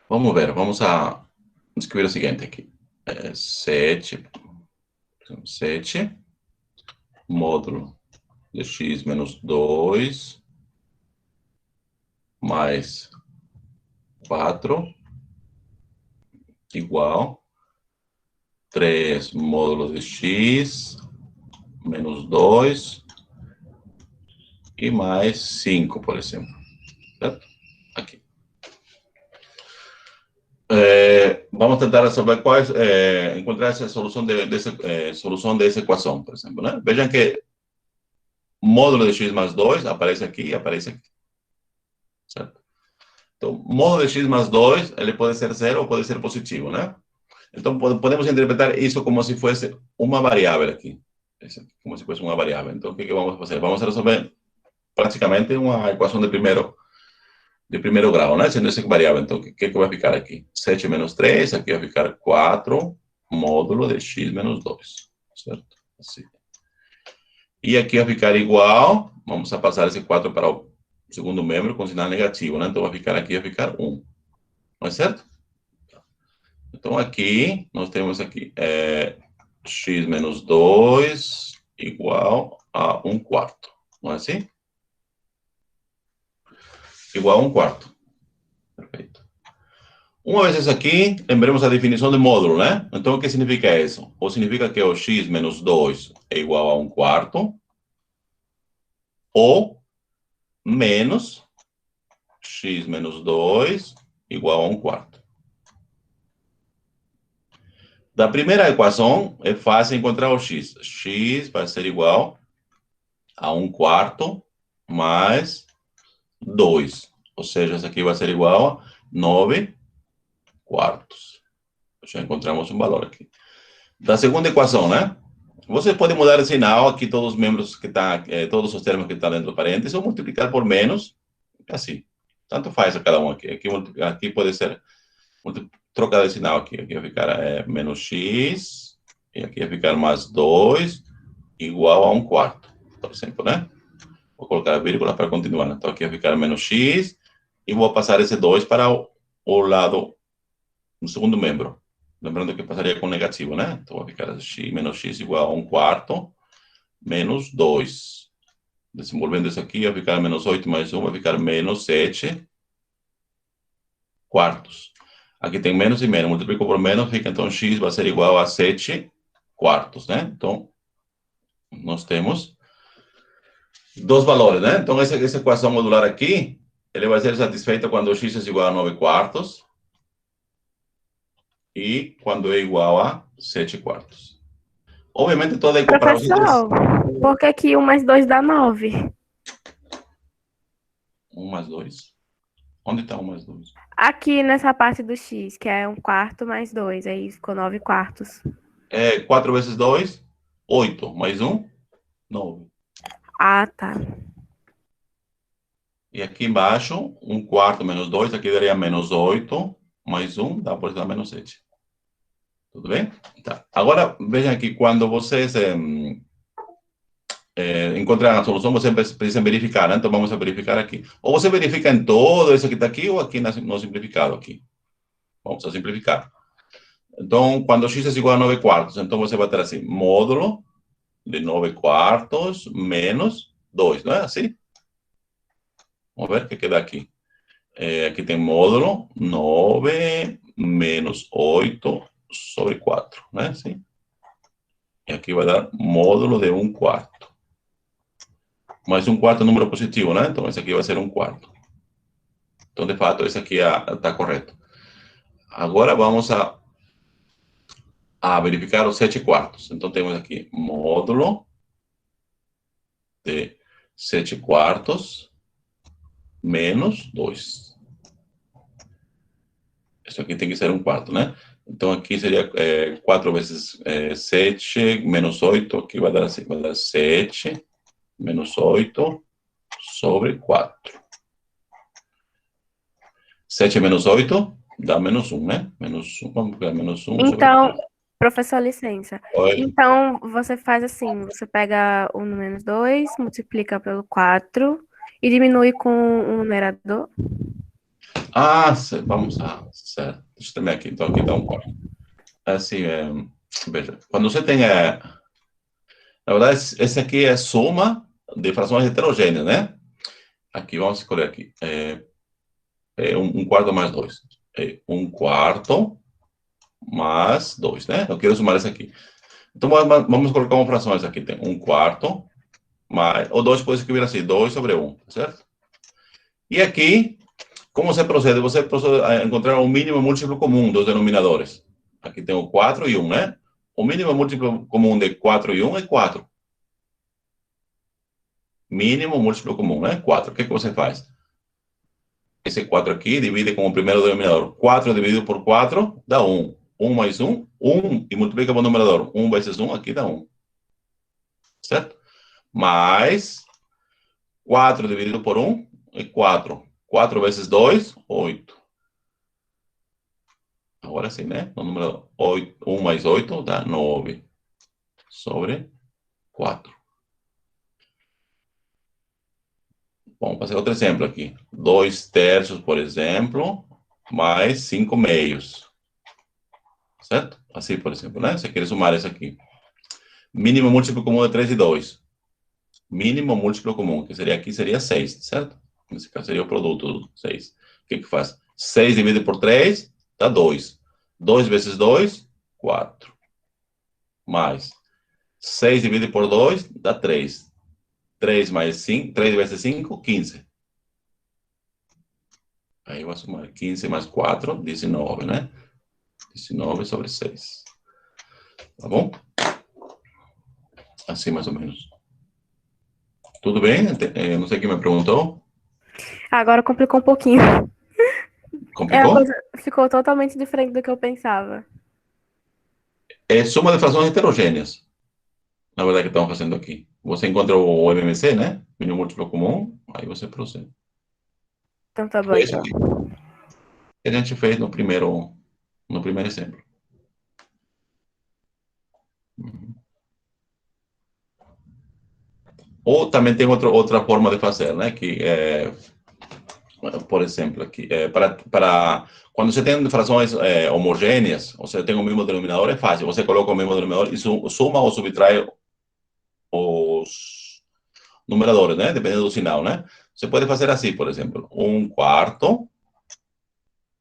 Vamos ver, vamos a escrever o seguinte aqui. 7 módulo de x menos 2 mais 4 igual 3 módulo de x menos 2 e mais 5, por exemplo. Certo? Aqui. Vamos tentar resolver encontrar essa solução dessa equação, por exemplo, né? Vejam que módulo de x mais 2 aparece aqui e aparece aqui. Certo? Então, módulo de x mais 2, ele pode ser zero ou pode ser positivo, né? Então, podemos interpretar isso como se fosse uma variável aqui. Como se fosse uma variável. Então, o que vamos fazer? Vamos resolver praticamente uma equação de primeiro grau, né? Sendo essa variável. Então, o que vai ficar aqui? 7 menos 3, aqui vai ficar 4 módulo de x menos 2. Certo? Assim. E aqui vai ficar igual, vamos a passar esse 4 para o segundo membro com sinal negativo, né? Então, vai ficar aqui, vai ficar 1. Não é certo? Então, aqui, nós temos aqui x menos 2 igual a 1/4. Não é assim? Igual a 1/4. Perfeito. Uma vez isso aqui, lembremos a definição de módulo, né? Então, o que significa isso? Ou significa que o x menos 2 é igual a 1/4, ou menos x menos 2 igual a 1/4. Da primeira equação, é fácil encontrar o x. X vai ser igual a 1/4 mais 2. Ou seja, isso aqui vai ser igual a 9/4. Já encontramos um valor aqui. Da segunda equação, né? Você pode mudar o sinal aqui, todos os membros que estão, todos os termos que estão dentro do parênteses, ou multiplicar por menos, assim. Tanto faz a cada um aqui. Aqui pode ser trocar de sinal aqui. Aqui vai ficar menos x, e aqui vai ficar mais 2, igual a 1/4, por exemplo, né? Vou colocar a vírgula para continuar. Então, aqui vai ficar menos x, e vou passar esse 2 para o lado do segundo membro. Lembrando que passaria com negativo, né? Então, vai ficar x menos x igual a 1/4, menos 2. Desenvolvendo isso aqui, vai ficar menos 8 mais 1, vai ficar menos 7 quartos. Aqui tem menos e menos, multiplico por menos, fica então x vai ser igual a 7 quartos, né? Então, nós temos dois valores, né? Então, essa equação modular aqui, ele vai ser satisfeita quando x é igual a 9 quartos e quando é igual a 7 quartos. Obviamente, toda a comparar os itens... Professor, por que que 1 mais 2 dá 9? 1 mais 2? Onde está 1 mais 2? Aqui nessa parte do x, que é 1 quarto mais 2, aí ficou 9 quartos. 4 vezes 2, 8. Mais 1, 9. Ah, tá. E aqui embaixo, 1 quarto menos 2, aqui daria menos 8, mais 1, dá por isso dá menos 7. Tudo bem? Tá. Agora, vejam aqui, quando vocês encontrar a solução, vocês precisam verificar, né? Então, vamos a verificar aqui. Ou você verifica em todo isso que está aqui, ou aqui no simplificado aqui. Vamos a simplificar. Então, quando x é igual a 9 quartos, então você vai ter assim, módulo de 9 quartos menos 2, não é assim? Vamos ver o que queda aqui. Aqui tem módulo 9 menos 8 sobre 4, né? Assim. E aqui vai dar módulo de 1 quarto. Mas 1 quarto é número positivo, né? Então, esse aqui vai ser 1 quarto. Então, de fato, esse aqui está correto. Agora, vamos a verificar os 7 quartos. Então, temos aqui módulo de 7 quartos menos 2. Isso aqui tem que ser 1 quarto, né? Então, aqui seria 4 vezes 7 menos 8. Aqui vai dar 7 menos 8 sobre 4. 7 menos 8 dá menos 1, né? Menos 1, vamos pegar menos 1 sobre Então, 4. professor, licença. Oi. Então, você faz assim, você pega o no menos 2, multiplica pelo 4 e diminui com o numerador. Vamos lá, certo. Deixa eu terminar aqui. Então, aqui está 1 quarto. Assim, veja, quando você tem... na verdade, esse aqui é soma de frações heterogêneas, né? Aqui, vamos escolher aqui. 1 quarto mais 2. 1 quarto mais 2, né? Eu quero somar isso aqui. Então, vamos colocar uma fração. Essa aqui tem 1 quarto mais... O 2 pode escrever assim, 2 sobre 1, certo? E aqui, como você procede? Você procede a encontrar o mínimo múltiplo comum dos denominadores. Aqui tem o 4 e 1, né? O mínimo múltiplo comum de 4 e 1 é 4. Mínimo múltiplo comum, né? 4. O que você faz? Esse 4 aqui divide com o primeiro denominador. 4 dividido por 4 dá 1. 1 mais 1, 1. E multiplica pelo numerador. 1 vezes 1, aqui dá 1. Certo? Mais 4 dividido por 1 é 4. 4 vezes 2, 8. Agora sim, né? O número 1 mais 8 dá 9 sobre 4. Vamos fazer outro exemplo aqui. 2 terços, por exemplo, mais 5 meios. Certo? Assim, por exemplo, né? Você quer somar isso aqui. Mínimo múltiplo comum é 3 e 2. Mínimo múltiplo comum, que seria aqui, seria 6, certo? Nesse caso, seria o produto 6. O que faz? 6 dividido por 3, dá 2. 2 vezes 2, 4. Mais 6 dividido por 2, dá 3. 3 mais 5, 3 vezes 5, 15. Aí eu vou somar 15 mais 4, 19, né? 19 sobre 6. Tá bom? Assim, mais ou menos. Tudo bem? Eu não sei quem me perguntou. Agora complicou um pouquinho. Complicou? Ficou totalmente diferente do que eu pensava. É soma de frações heterogêneas. Na verdade, que estamos fazendo aqui. Você encontra o MMC, né? Mínimo múltiplo comum, aí você procede. Então tá bom, Foi isso então. aqui que a gente fez no primeiro exemplo. Ou também tem outra forma de fazer, né? Que por exemplo, aqui, para quando você tem frações homogêneas, ou você tem o mesmo denominador, é fácil. Você coloca o mesmo denominador e soma ou subtrai os numeradores, né? Dependendo do sinal, né? Você pode fazer assim, por exemplo, 1/4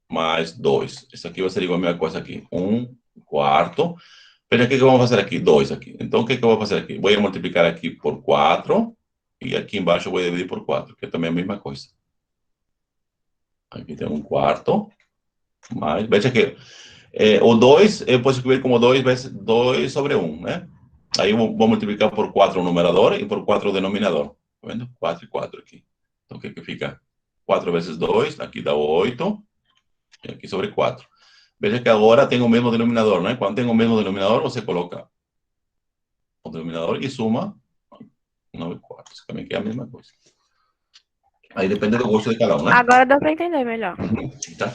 mais 2. Isso aqui vai ser igual a mesma coisa aqui. 1/4. Veja o que vamos fazer aqui, 2 aqui. Então, o que eu vou fazer aqui? Vou multiplicar aqui por 4, e aqui embaixo eu vou dividir por 4, que é também a mesma coisa. Aqui tem 1/4, mais, veja aqui, o 2, eu posso escrever como 2 vezes 2 sobre 1, né? Aí eu vou multiplicar por 4 o numerador e por 4 o denominador. Tá vendo? 4 e 4 aqui. Então, o que fica? 4 vezes 2, aqui dá 8, e aqui sobre 4. Veja que agora tem o mesmo denominador, né? Quando tem o mesmo denominador, você coloca o denominador e suma 9/4. Isso também que é a mesma coisa. Aí depende do gosto de cada um, né? Agora deu para entender melhor. Tá?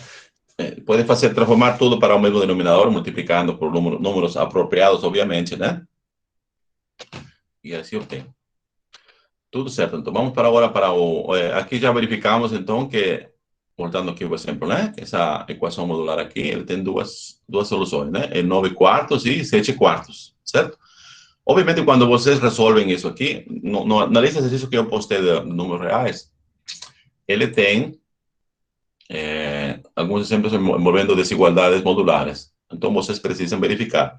Pode fazer, transformar tudo para o mesmo denominador, multiplicando por números apropriados, obviamente, né? E assim obtém. Tudo certo. Então, vamos para agora para o... aqui já verificamos, então, que, voltando aqui, por exemplo, né? Essa equação modular aqui, ele tem duas soluções, né? 9/4 e 7/4, certo? Obviamente, quando vocês resolvem isso aqui, na lista de exercícios que eu postei de números reais, ele tem alguns exemplos envolvendo desigualdades modulares. Então, vocês precisam verificar.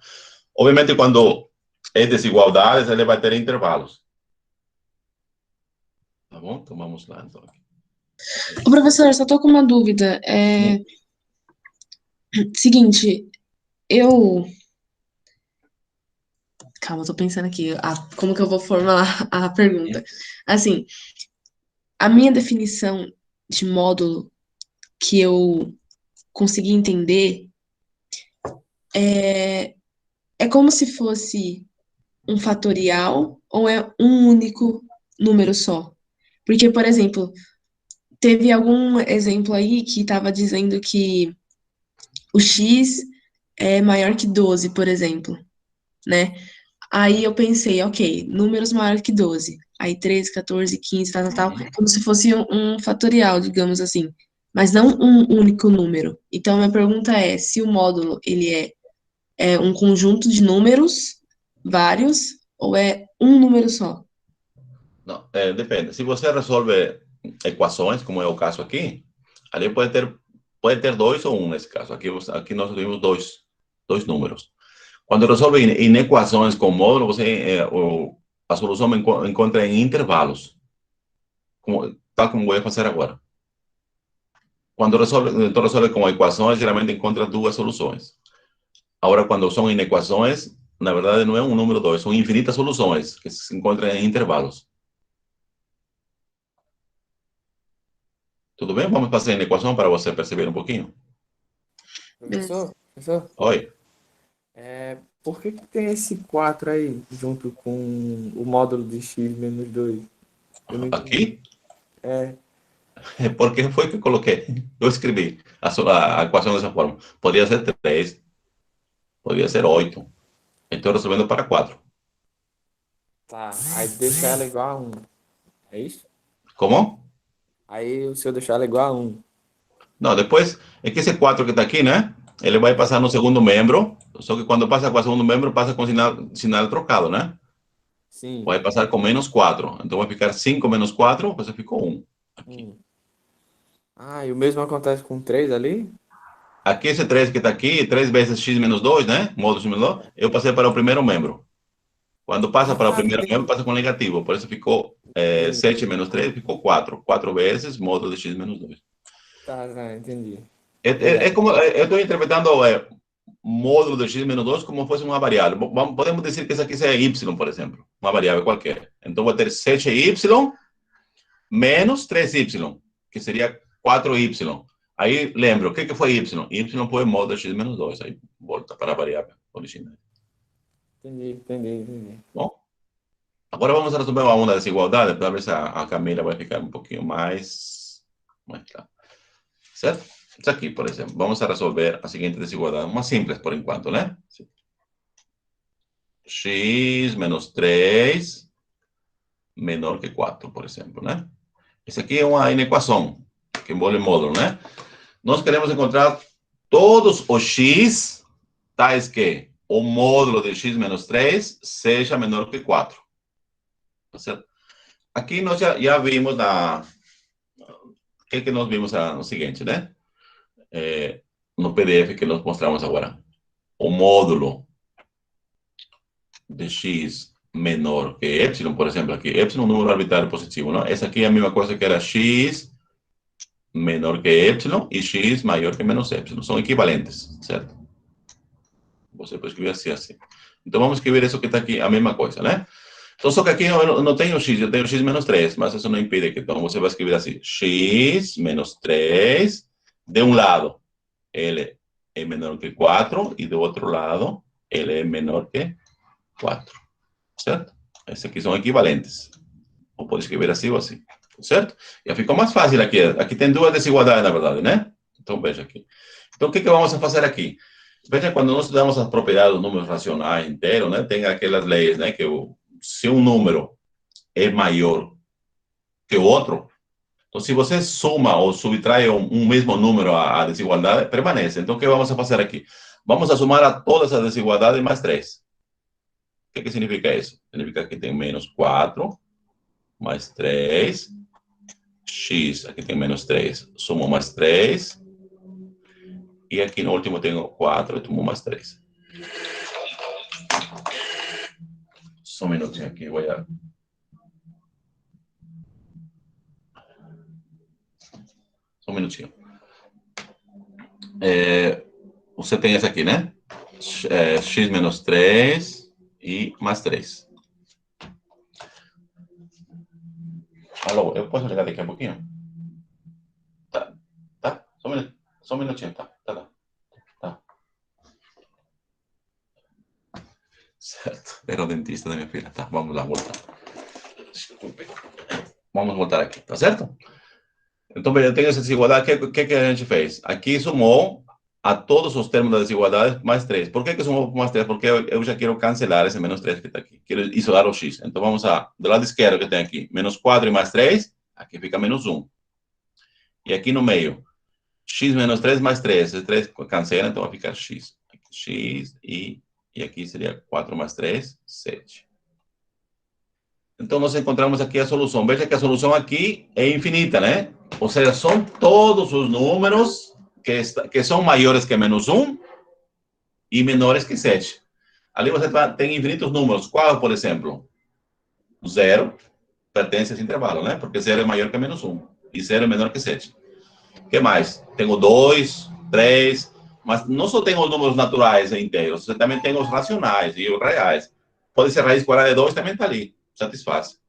Obviamente, quando é desigualdades, ele vai ter intervalos. Tá bom? Então, vamos lá. Então. Ô, professor, só tô com uma dúvida. Seguinte, Calma, eu tô pensando aqui. Como que eu vou formular a pergunta? Assim, a minha definição de módulo que eu consegui entender é como se fosse um fatorial ou é um único número só? Porque, por exemplo, teve algum exemplo aí que estava dizendo que o x é maior que 12, por exemplo, né? Aí eu pensei, ok, números maiores que 12. Aí 13, 14, 15, tal, como se fosse um fatorial, digamos assim. Mas não um único número. Então, minha pergunta é, se o módulo, ele é um conjunto de números, vários, ou é um número só? Não, depende. Se você resolve equações, como é o caso aqui, ali pode ter 2 ou 1 nesse caso. Aqui nós temos dois números. Quando resolve em equações com módulo, você, a solução encontra em intervalos, tal como vou fazer agora. Quando resolve com equações, geralmente encontra duas soluções. Agora, quando são em equações, na verdade, não é um número 2, são infinitas soluções que se encontram em intervalos. Tudo bem? Vamos passar em equação para você perceber um pouquinho. Professor? Oi. Por que tem esse 4 aí, junto com o módulo de x menos 2? Aqui? É. Porque foi que eu coloquei. Eu escrevi a equação dessa forma. Podia ser 3, podia ser 8. Estou resolvendo para 4. Tá, aí deixa ela igual a 1. É isso? Como? Aí o senhor deixar ela igual a 1. Não, depois, é que esse 4 que está aqui, né? Ele vai passar no segundo membro, só que quando passa com o segundo membro, passa com sinal trocado, né? Sim. Vai passar com menos 4. Então vai ficar 5 menos 4, você ficou 1. Aqui. E o mesmo acontece com 3 ali? Aqui esse 3 que está aqui, 3 vezes x menos 2, né? Módulo x menos 2, eu passei para o primeiro membro. Quando passa para o primeiro membro, passa com negativo. Por isso ficou 7 menos 3, ficou 4. 4 vezes módulo de x menos 2. Tá, entendi. É como, eu estou interpretando módulo de x menos 2 como fosse uma variável. Podemos dizer que essa aqui é y, por exemplo. Uma variável qualquer. Então, vou ter 7y menos 3y, que seria 4y. Aí, lembra, o que foi y? Y foi módulo de x menos 2. Aí, volta para a variável original. Entendi. Bom, agora vamos resolver uma onda de desigualdade para ver se a Camila vai ficar um pouquinho mais clara. Certo? Isso aqui, por exemplo. Vamos resolver a seguinte desigualdade. Uma simples, por enquanto, né? X menos 3 menor que 4, por exemplo, né? Isso aqui é uma inequação que envolve módulo, né? Nós queremos encontrar todos os x tais que o módulo de x menos 3 seja menor que 4. Tá certo? Aqui nós já vimos o que nós vimos no seguinte, né? No PDF que nós mostramos agora. O módulo de x menor que epsilon, por exemplo, aqui. Epsilon é um número arbitrário positivo, não? Essa aqui é a mesma coisa que era x menor que epsilon e x maior que menos epsilon. São equivalentes, certo? Você pode escrever assim. Então, vamos escrever isso que está aqui, a mesma coisa, né? Então, só que aqui eu não tenho x, eu tenho x menos 3, mas isso não impede que, então, você vai escrever assim, x menos 3, de um lado, ele é menor que 4, e do outro lado, ele é menor que 4, certo? Esses aqui são equivalentes. Ou pode escrever assim ou assim, certo? Já ficou mais fácil aqui. Aqui tem duas desigualdades, na verdade, né? Então, veja aqui. Então, o que vamos fazer aqui? Veja, quando nós estudamos as propriedades dos números racionais inteiros, né? Tem aquelas leis, né? Que se um número é maior que o outro, então, se você soma ou subtrai um mesmo número, a desigualdade permanece. Então, o que vamos fazer aqui? Vamos a somar a todas as desigualdades mais 3. O que significa isso? Significa que tem menos 4, mais 3, x, aqui tem menos 3, sumo mais 3, e aqui no último tenho 4, e sumo mais 3. Só um minutinho aqui, vou olhar. Só um minutinho. Você tem esse aqui, né? X menos 3 e mais 3. Alô, eu posso ligar daqui a pouquinho? Tá. Só um minutinho, tá. Certo. Era o dentista da minha filha. Tá, vamos lá, voltar. Desculpe. Vamos voltar aqui, tá certo? Então, eu tenho essa desigualdade. O que a gente fez? Aqui sumou a todos os termos da desigualdade mais 3. Por que sumou mais 3? Porque eu já quero cancelar esse menos 3 que está aqui. Quero isolar o x. Então, vamos do lado esquerdo que tem aqui, menos 4 e mais 3, aqui fica menos 1. E aqui no meio, x menos 3 mais 3. Esse 3 cancela, então vai ficar x. Aqui, x e aqui seria 4 mais 3, 7. Então, nós encontramos aqui a solução. Veja que a solução aqui é infinita, né? Ou seja, são todos os números que são maiores que menos 1 e menores que 7. Ali você tem infinitos números. Qual, por exemplo? 0 pertence a esse intervalo, né? Porque 0 é maior que menos 1 e 0 é menor que 7. O que mais? Tenho 2, 3, mas não só tem os números naturais inteiros, você também tem os racionais e os reais. Pode ser raiz quadrada de 2, também está ali. Satisfaz.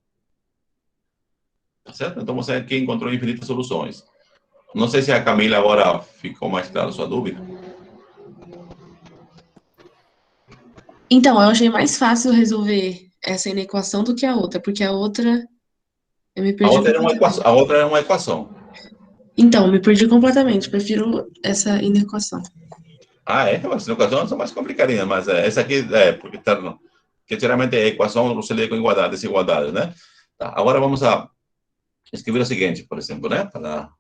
Tá certo? Então, você aqui encontrou infinitas soluções. Não sei se a Camila agora ficou mais clara a sua dúvida. Então, eu achei mais fácil resolver essa inequação do que a outra, porque a outra eu me A perdi outra era uma equação. Então, me perdi completamente. Prefiro essa inequação. É? As equações são mais complicadinhas, mas essa aqui porque geralmente a equação você lê com igualdade, desigualdade, né? Tá, agora vamos escrever o seguinte, por exemplo, né? Para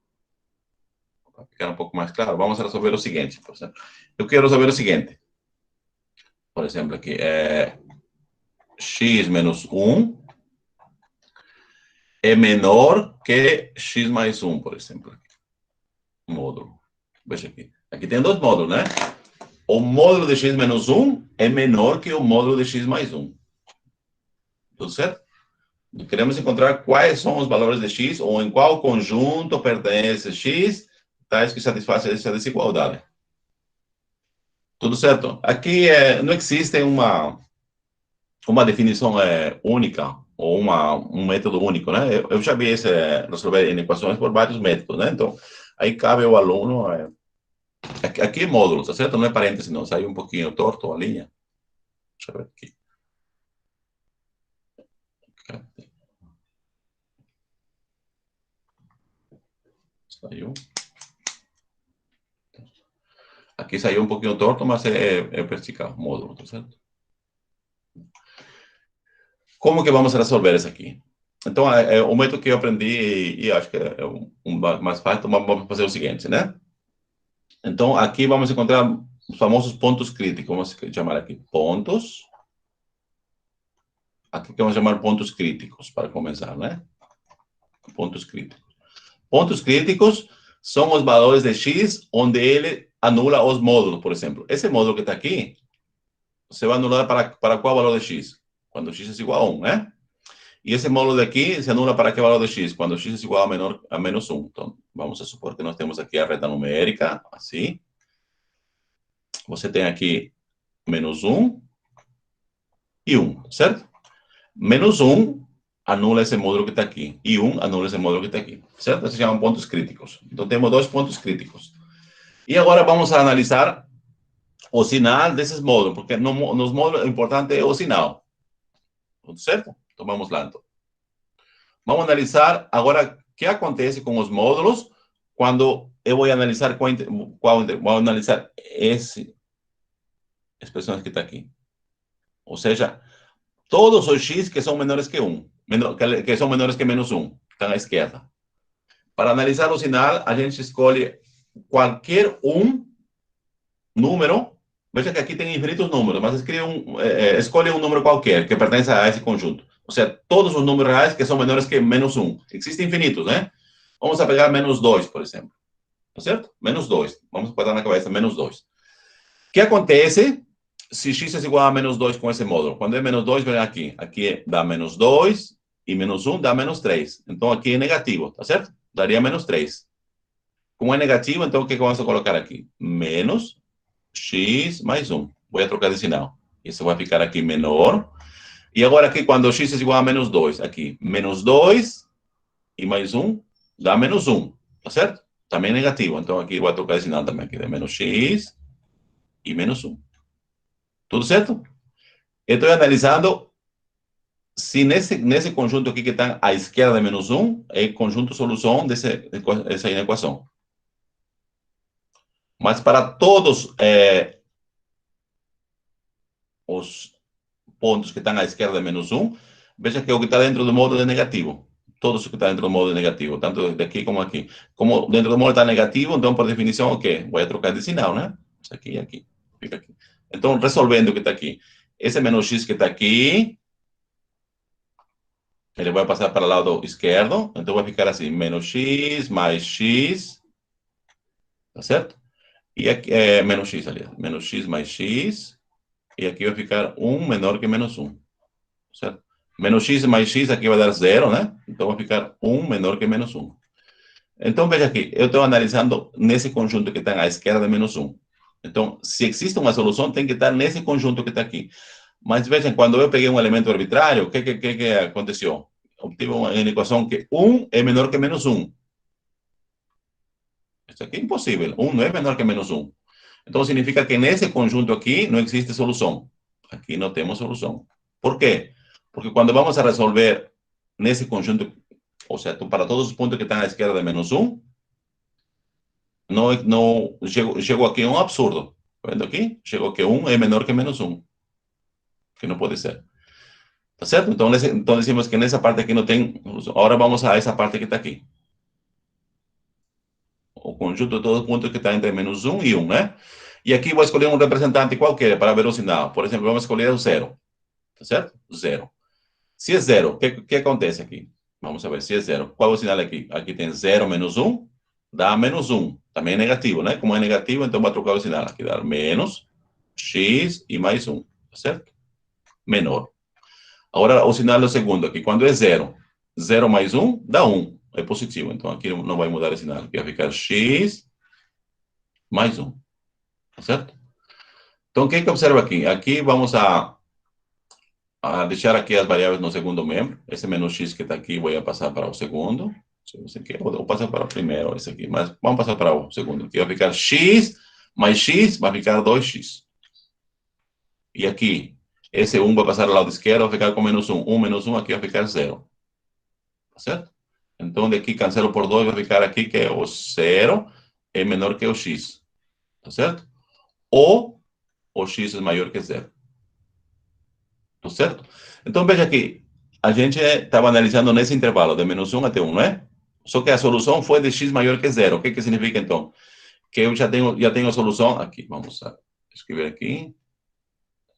ficar um pouco mais claro, vamos resolver o seguinte, por exemplo. Eu quero resolver o seguinte. Por exemplo, aqui x menos 1 é menor que x mais 1, por exemplo. Módulo. Veja aqui. Aqui tem dois módulos, né? O módulo de x menos 1 é menor que o módulo de x mais 1. Tudo certo? E queremos encontrar quais são os valores de x ou em qual conjunto pertence x, tais que satisfazem essa desigualdade. Tudo certo? Aqui não existe uma definição única ou um método único, né? Eu já vi resolver equações por vários métodos, né? Então, aí cabe ao aluno... Aqui é módulo, tá certo? Não é parênteses, não. Saiu um pouquinho torto a linha. Deixa eu ver aqui. Saiu. Aqui saiu um pouquinho torto, mas é vertical, módulo, tá certo? Como que vamos resolver isso aqui? Então, o método que eu aprendi, e acho que é mais fácil, então vamos fazer o seguinte, né? Então, aqui vamos encontrar os famosos pontos críticos. Vamos chamar aqui pontos aqui que vamos chamar pontos críticos, para começar, né? Pontos críticos. Pontos críticos são os valores de x, onde ele anula os módulos, por exemplo. Esse módulo que está aqui, você vai anular para qual valor de x? Quando x é igual a 1, né? E esse módulo daqui se anula para que valor de x? Quando x é igual a menos 1. Então, vamos a supor que nós temos aqui a reta numérica, assim. Você tem aqui menos 1 e 1, certo? Menos 1 anula esse módulo que está aqui. E 1 anula esse módulo que está aqui. Certo? Esses se chamam pontos críticos. Então, temos dois pontos críticos. E agora vamos a analisar o sinal desses módulos, porque nos módulos o importante é o sinal. Tudo certo? Então, vamos lá. Então. Vamos analisar agora o que acontece com os módulos quando eu vou analisar vou analisar esse expressões que está aqui. Ou seja, todos os x que são menores que 1, que são menores que menos 1, estão à esquerda. Para analisar o sinal, a gente escolhe qualquer número. Veja que aqui tem infinitos números, mas escolhe um número qualquer que pertence a esse conjunto. Ou seja, todos os números reais que são menores que menos 1. Existem infinitos, né? Vamos a pegar menos 2, por exemplo. Tá certo? Menos 2. Vamos botar na cabeça menos 2. O que acontece se x é igual a menos 2 com esse módulo? Quando é menos 2, vem aqui. Aqui dá menos 2 e menos 1 dá menos 3. Então, aqui é negativo, tá certo? Daria menos 3. Como é negativo, então, o que vamos a colocar aqui? Menos x mais 1. Vou trocar de sinal. Isso vai ficar aqui menor. E agora aqui, quando x é igual a menos 2, aqui, menos 2 e mais 1 dá menos 1, tá certo? Também negativo. Então, aqui vou trocar de sinal também. Aqui dá menos x e menos 1. Tudo certo? Eu estou analisando se nesse conjunto aqui que está à esquerda de menos 1 é conjunto solução dessa equação. Mas para todos os pontos que estão à esquerda de menos 1, veja que o que está dentro do módulo é negativo. Todos os que estão dentro do módulo é negativo, tanto daqui como aqui. Como dentro do módulo está negativo, então, por definição, o quê? Vou trocar de sinal, né? Isso aqui e aqui. Fica aqui. Então, resolvendo o que está aqui. Esse menos x que está aqui, ele vai passar para o lado esquerdo. Então, vai ficar assim, menos x mais x. Tá certo? E aqui, menos x, aliás. Menos x mais x. E aqui vai ficar 1 menor que menos 1. Certo? Menos x mais x aqui vai dar 0, né? Então, vai ficar 1 menor que menos 1. Então, veja aqui. Eu estou analisando nesse conjunto que está à esquerda de menos 1. Então, se existe uma solução, tem que estar nesse conjunto que está aqui. Mas vejam, quando eu peguei um elemento arbitrário, o que aconteceu? Obtive uma equação que 1 é menor que menos 1. Isso aqui é impossível. 1 não é menor que menos 1. Então, significa que nesse conjunto aqui não existe solução. Aqui não temos solução. Por quê? Porque quando vamos a resolver nesse conjunto, ou seja, para todos os pontos que estão à esquerda de menos 1, não chegou aqui um absurdo. Vendo aqui? Chegou que 1 é menor que menos 1. Que não pode ser. Tá certo? Então, decimos que nessa parte aqui não tem. Agora vamos a essa parte que está aqui. O conjunto de todos os pontos que está entre menos 1 e 1, né? E aqui vou escolher um representante qualquer para ver o sinal. Por exemplo, vamos escolher o 0. Tá certo? 0. Se é 0, o que acontece aqui? Vamos ver se é 0. Qual é o sinal aqui? Aqui tem 0 menos 1, dá menos 1. Também é negativo, né? Como é negativo, então vou trocar o sinal. Aqui dá menos x e mais 1. Tá certo? Menor. Agora, o sinal do segundo aqui, quando é 0, 0 mais 1 dá 1, é positivo. Então, aqui não vai mudar o sinal. Aqui vai ficar x mais 1. Tá certo? Então, o que observa aqui? Aqui vamos a deixar aqui as variáveis no segundo membro. Esse menos x que está aqui, vou passar para o segundo. Se você quer, vou passar para o primeiro, esse aqui. Mas vamos passar para o segundo. Aqui vai ficar x mais x, vai ficar 2x. E aqui, esse 1 vai passar ao lado esquerdo, vai ficar com menos 1. 1 menos 1 aqui vai ficar 0. Tá certo? Então, daqui cancelo por 2, vai ficar aqui que é o 0 é menor que o x. Tá certo? Ou o x é maior que 0. Tá certo? Então, veja aqui. A gente estava analisando nesse intervalo, de menos 1 até 1, não é? Só que a solução foi de x maior que 0. O que significa, então? Que eu já tenho a solução aqui. Vamos escrever aqui.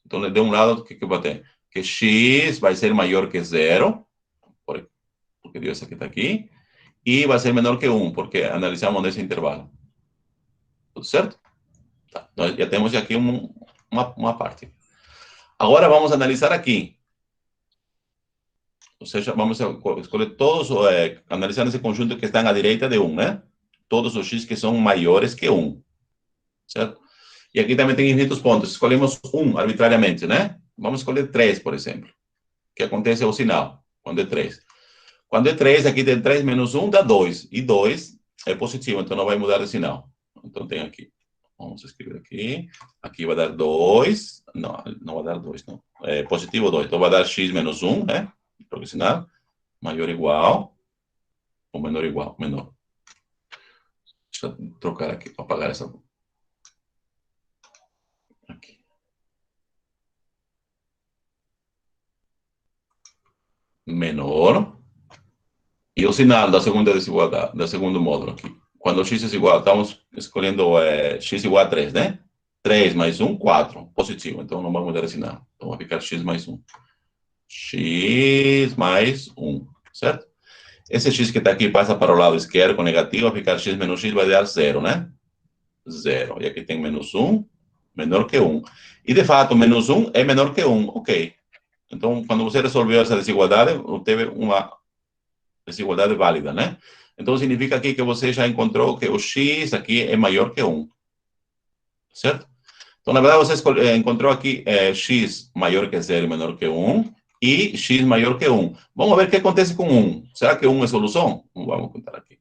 Então, de um lado, o que eu vou ter? que x vai ser maior que 0, porque deu essa que está aqui, e vai ser menor que 1, porque analisamos nesse intervalo. Tudo certo? Tá. Nós já temos aqui uma parte. Agora vamos analisar aqui. Ou seja, vamos escolher todos, analisar esse conjunto que estão à direita de 1, né? Todos os x que são maiores que 1. Certo? E aqui também tem infinitos pontos. Escolhemos 1 arbitrariamente, né? Vamos escolher 3, por exemplo. O que acontece é o sinal, quando é 3. Quando é 3, aqui tem 3 menos 1 dá 2. E 2 é positivo, então não vai mudar de sinal. Então tem aqui. Vamos escrever aqui. Aqui vai dar 2. Não vai dar 2, não. É positivo 2. Então vai dar x menos 1, né? Porque sinal maior ou igual. Ou menor ou igual. Menor. Deixa eu trocar aqui, apagar essa. Aqui. Menor. E o sinal da segunda desigualdade, do segundo módulo aqui. Quando x é igual, estamos escolhendo x igual a 3, né? 3 mais 1, 4. Positivo. Então não vamos mudar esse sinal. Então vai ficar x mais 1. X mais 1. Certo? Esse x que está aqui passa para o lado esquerdo com negativo. Vai ficar x menos x, vai dar 0, né? 0. E aqui tem menos 1, menor que 1. E de fato, menos 1 é menor que 1. Ok. Então, quando você resolveu essa desigualdade, teve uma desigualdade válida, né? Então, significa aqui que você já encontrou que o x aqui é maior que 1. Certo? Então, na verdade, você encontrou aqui x maior que 0 e menor que 1 e x maior que 1. Vamos ver o que acontece com 1. Será que 1 é solução? Vamos contar aqui.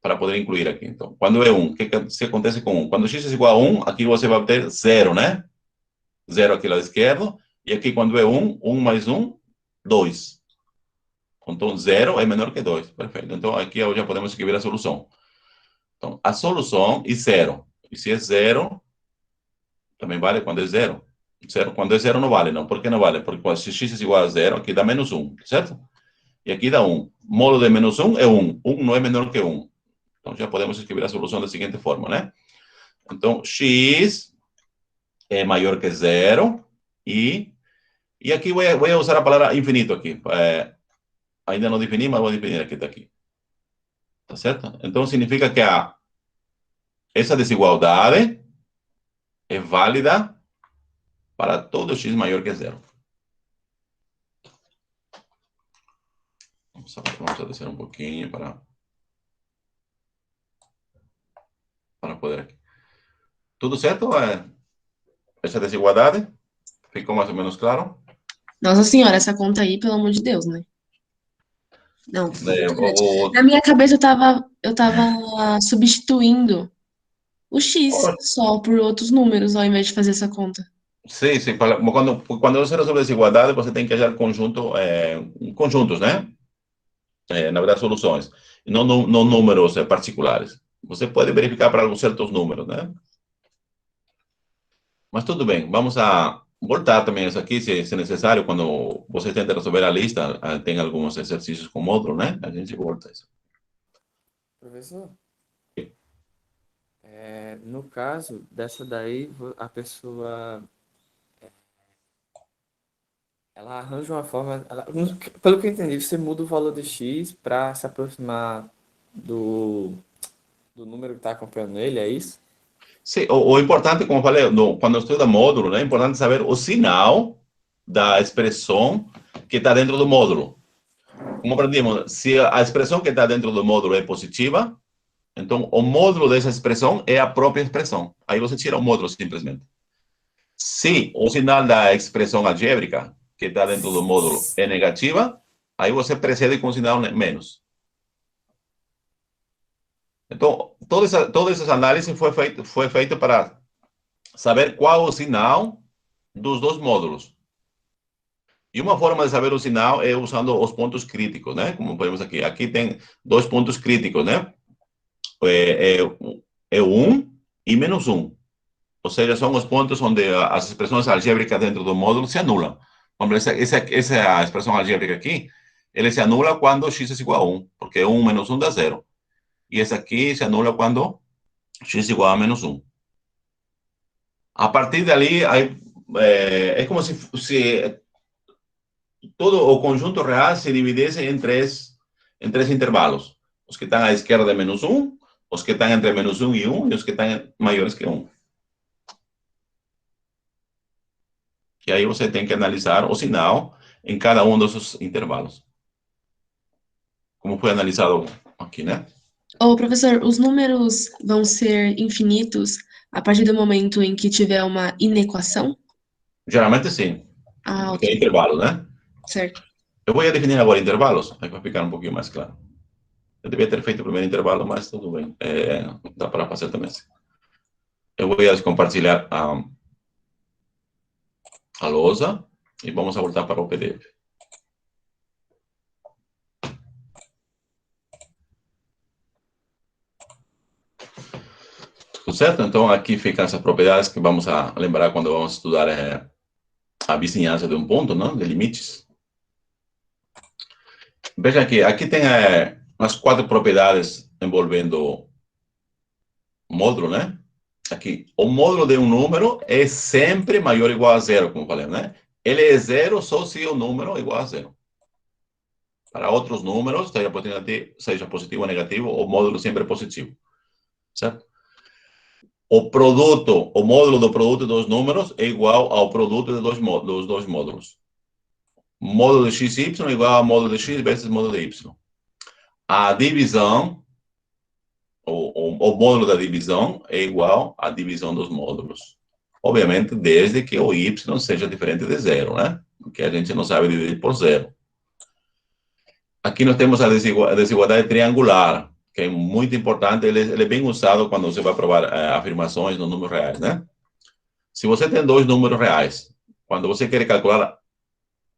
Para poder incluir aqui, então. Quando é 1, o que acontece com 1? Quando x é igual a 1, aqui você vai ter 0, né? 0 aqui lado esquerdo. E aqui, quando é 1, 1 mais 1, 2. Então, 0 é menor que 2. Perfeito. Então, aqui já podemos escrever a solução. Então, a solução e 0. E se é 0, também vale quando é 0. Quando é 0 não vale, não. Por que não vale? Porque se x é igual a 0, aqui dá menos 1, certo? E aqui dá 1. Módulo de menos 1 é 1. 1 não é menor que 1. Então, já podemos escrever a solução da seguinte forma, né? Então, x é maior que 0 e aqui vou usar a palavra infinito aqui. Ainda não defini, mas vou definir aqui, está aqui. Tá certo? Então, significa que essa desigualdade é válida para todo x maior que 0. Vamos a descer um pouquinho para poder aqui. Tudo certo? Essa desigualdade? Ficou mais ou menos claro? Nossa senhora, essa conta aí, pelo amor de Deus, né? Não, ficou muito grande. O, Na minha cabeça eu tava substituindo o X só por outros números, ao invés de fazer essa conta. sim, sim. Quando você resolve desigualdade, você tem que achar conjuntos, né? Na verdade, soluções. Não números particulares. Você pode verificar para alguns certos números, né? Mas tudo bem, vamos a voltar também isso aqui, se necessário, quando você tenta resolver a lista, tem alguns exercícios com módulo, né? A gente volta isso. Professor? No caso dessa daí, a pessoa ela arranja uma forma, pelo que eu entendi, você muda o valor de x para se aproximar do número que está acompanhando ele, é isso? Sim, o importante, como eu falei, quando estuda módulo, né, é importante saber o sinal da expressão que está dentro do módulo. Como aprendimos, se a expressão que está dentro do módulo é positiva, então o módulo dessa expressão é a própria expressão. Aí você tira o módulo simplesmente. Se o sinal da expressão algébrica que está dentro do módulo é negativa, aí você precede com o sinal menos. Então, todas essas análises foi feito para saber qual é o sinal dos dois módulos. E uma forma de saber o sinal é usando os pontos críticos, né? Como podemos aqui. Aqui tem dois pontos críticos, né? É 1 e menos 1. Ou seja, são os pontos onde as expressões algébricas dentro do módulo se anulam. Essa expressão algébrica aqui, ele se anula quando x é igual a 1, porque 1 menos 1 dá 0. E essa aqui se anula quando x é igual a menos 1. A partir dali, é como se todo o conjunto real se divide em três intervalos. Os que estão à esquerda de -1, os que estão entre -1 e 1, e os que estão maiores que 1. E aí você tem que analisar o sinal em cada um desses intervalos. Como foi analisado aqui, né? Ô, professor, os números vão ser infinitos a partir do momento em que tiver uma inequação? Geralmente sim. Ah, Porque é ok. intervalo, né? Certo. Eu vou definir agora intervalos, aí vai ficar um pouquinho mais claro. Eu devia ter feito o primeiro intervalo, mas tudo bem. Dá para fazer também. Eu vou compartilhar a lousa e vamos voltar para o PDF. Tudo certo? Então, aqui ficam essas propriedades que vamos a lembrar quando vamos estudar a vizinhança de um ponto, não? De limites. Veja aqui tem as 4 propriedades envolvendo módulo, né? Aqui, o módulo de um número é sempre maior ou igual a 0, como falei, né? Ele é 0 só se o número é igual a 0. Para outros números, seja positivo ou negativo, o módulo sempre é positivo. Certo? O módulo do produto dos números é igual ao produto dos dois módulos. Módulo de xy é igual ao módulo de x vezes módulo de y. A divisão, o módulo da divisão é igual à divisão dos módulos. Obviamente, desde que o y seja diferente de 0, né? Porque a gente não sabe dividir por 0. Aqui nós temos a desigualdade triangular, que é muito importante, ele é bem usado quando você vai provar afirmações nos números reais, né? Se você tem dois números reais, quando você quer calcular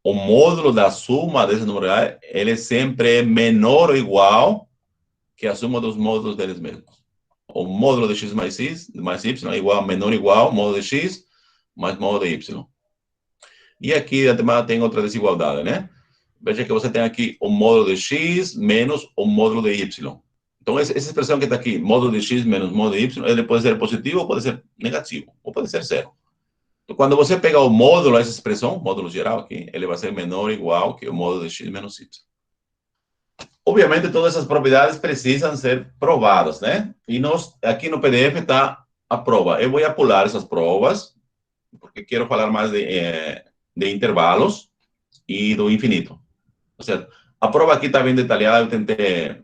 o módulo da suma desses números reais, ele sempre é menor ou igual que a suma dos módulos deles mesmos. O módulo de x mais y é igual, menor ou igual ao módulo de x mais módulo de y. E aqui também tem outra desigualdade, né? Veja que você tem aqui o módulo de x menos o módulo de y. Então, essa expressão que está aqui, módulo de x menos módulo de y, ele pode ser positivo ou pode ser negativo, ou pode ser zero. Então, quando você pegar o módulo, essa expressão, módulo geral aqui, ele vai ser menor ou igual que o módulo de x menos y. Obviamente, todas essas propriedades precisam ser provadas, né? E nós, aqui no PDF está a prova. Eu vou pular essas provas, porque quero falar mais de intervalos e do infinito. Certo? A prova aqui está bem detalhada, eu tentei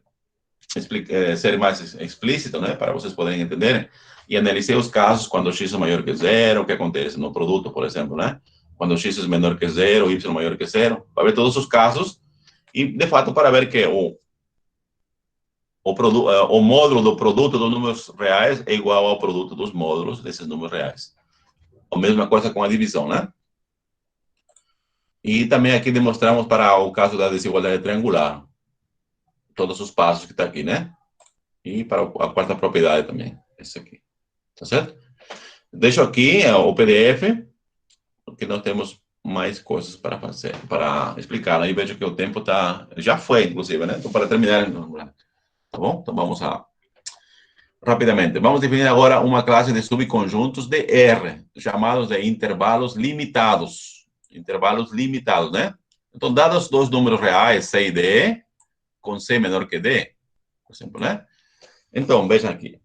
ser mais explícito, né, para vocês poderem entenderem, e analisei os casos quando x é maior que 0, o que acontece no produto, por exemplo, né, quando x é menor que 0, y é maior que 0, para ver todos os casos, e, de fato, para ver que o módulo do produto dos números reais é igual ao produto dos módulos desses números reais. A mesma coisa com a divisão, né? E também aqui demonstramos para o caso da desigualdade triangular. Todos os passos que está aqui, né? E para a quarta propriedade também. Esse aqui. Tá certo? Deixo aqui o PDF, porque nós temos mais coisas para fazer, para explicar. Aí vejo que o tempo já foi, inclusive, né? Então, para terminar, tá bom? Então, vamos rapidamente. Vamos definir agora uma classe de subconjuntos de R, chamados de intervalos limitados. Intervalos limitados, né? Então, dados dois números reais, C e D, com C menor que D, por exemplo, né? Então, vejam aqui.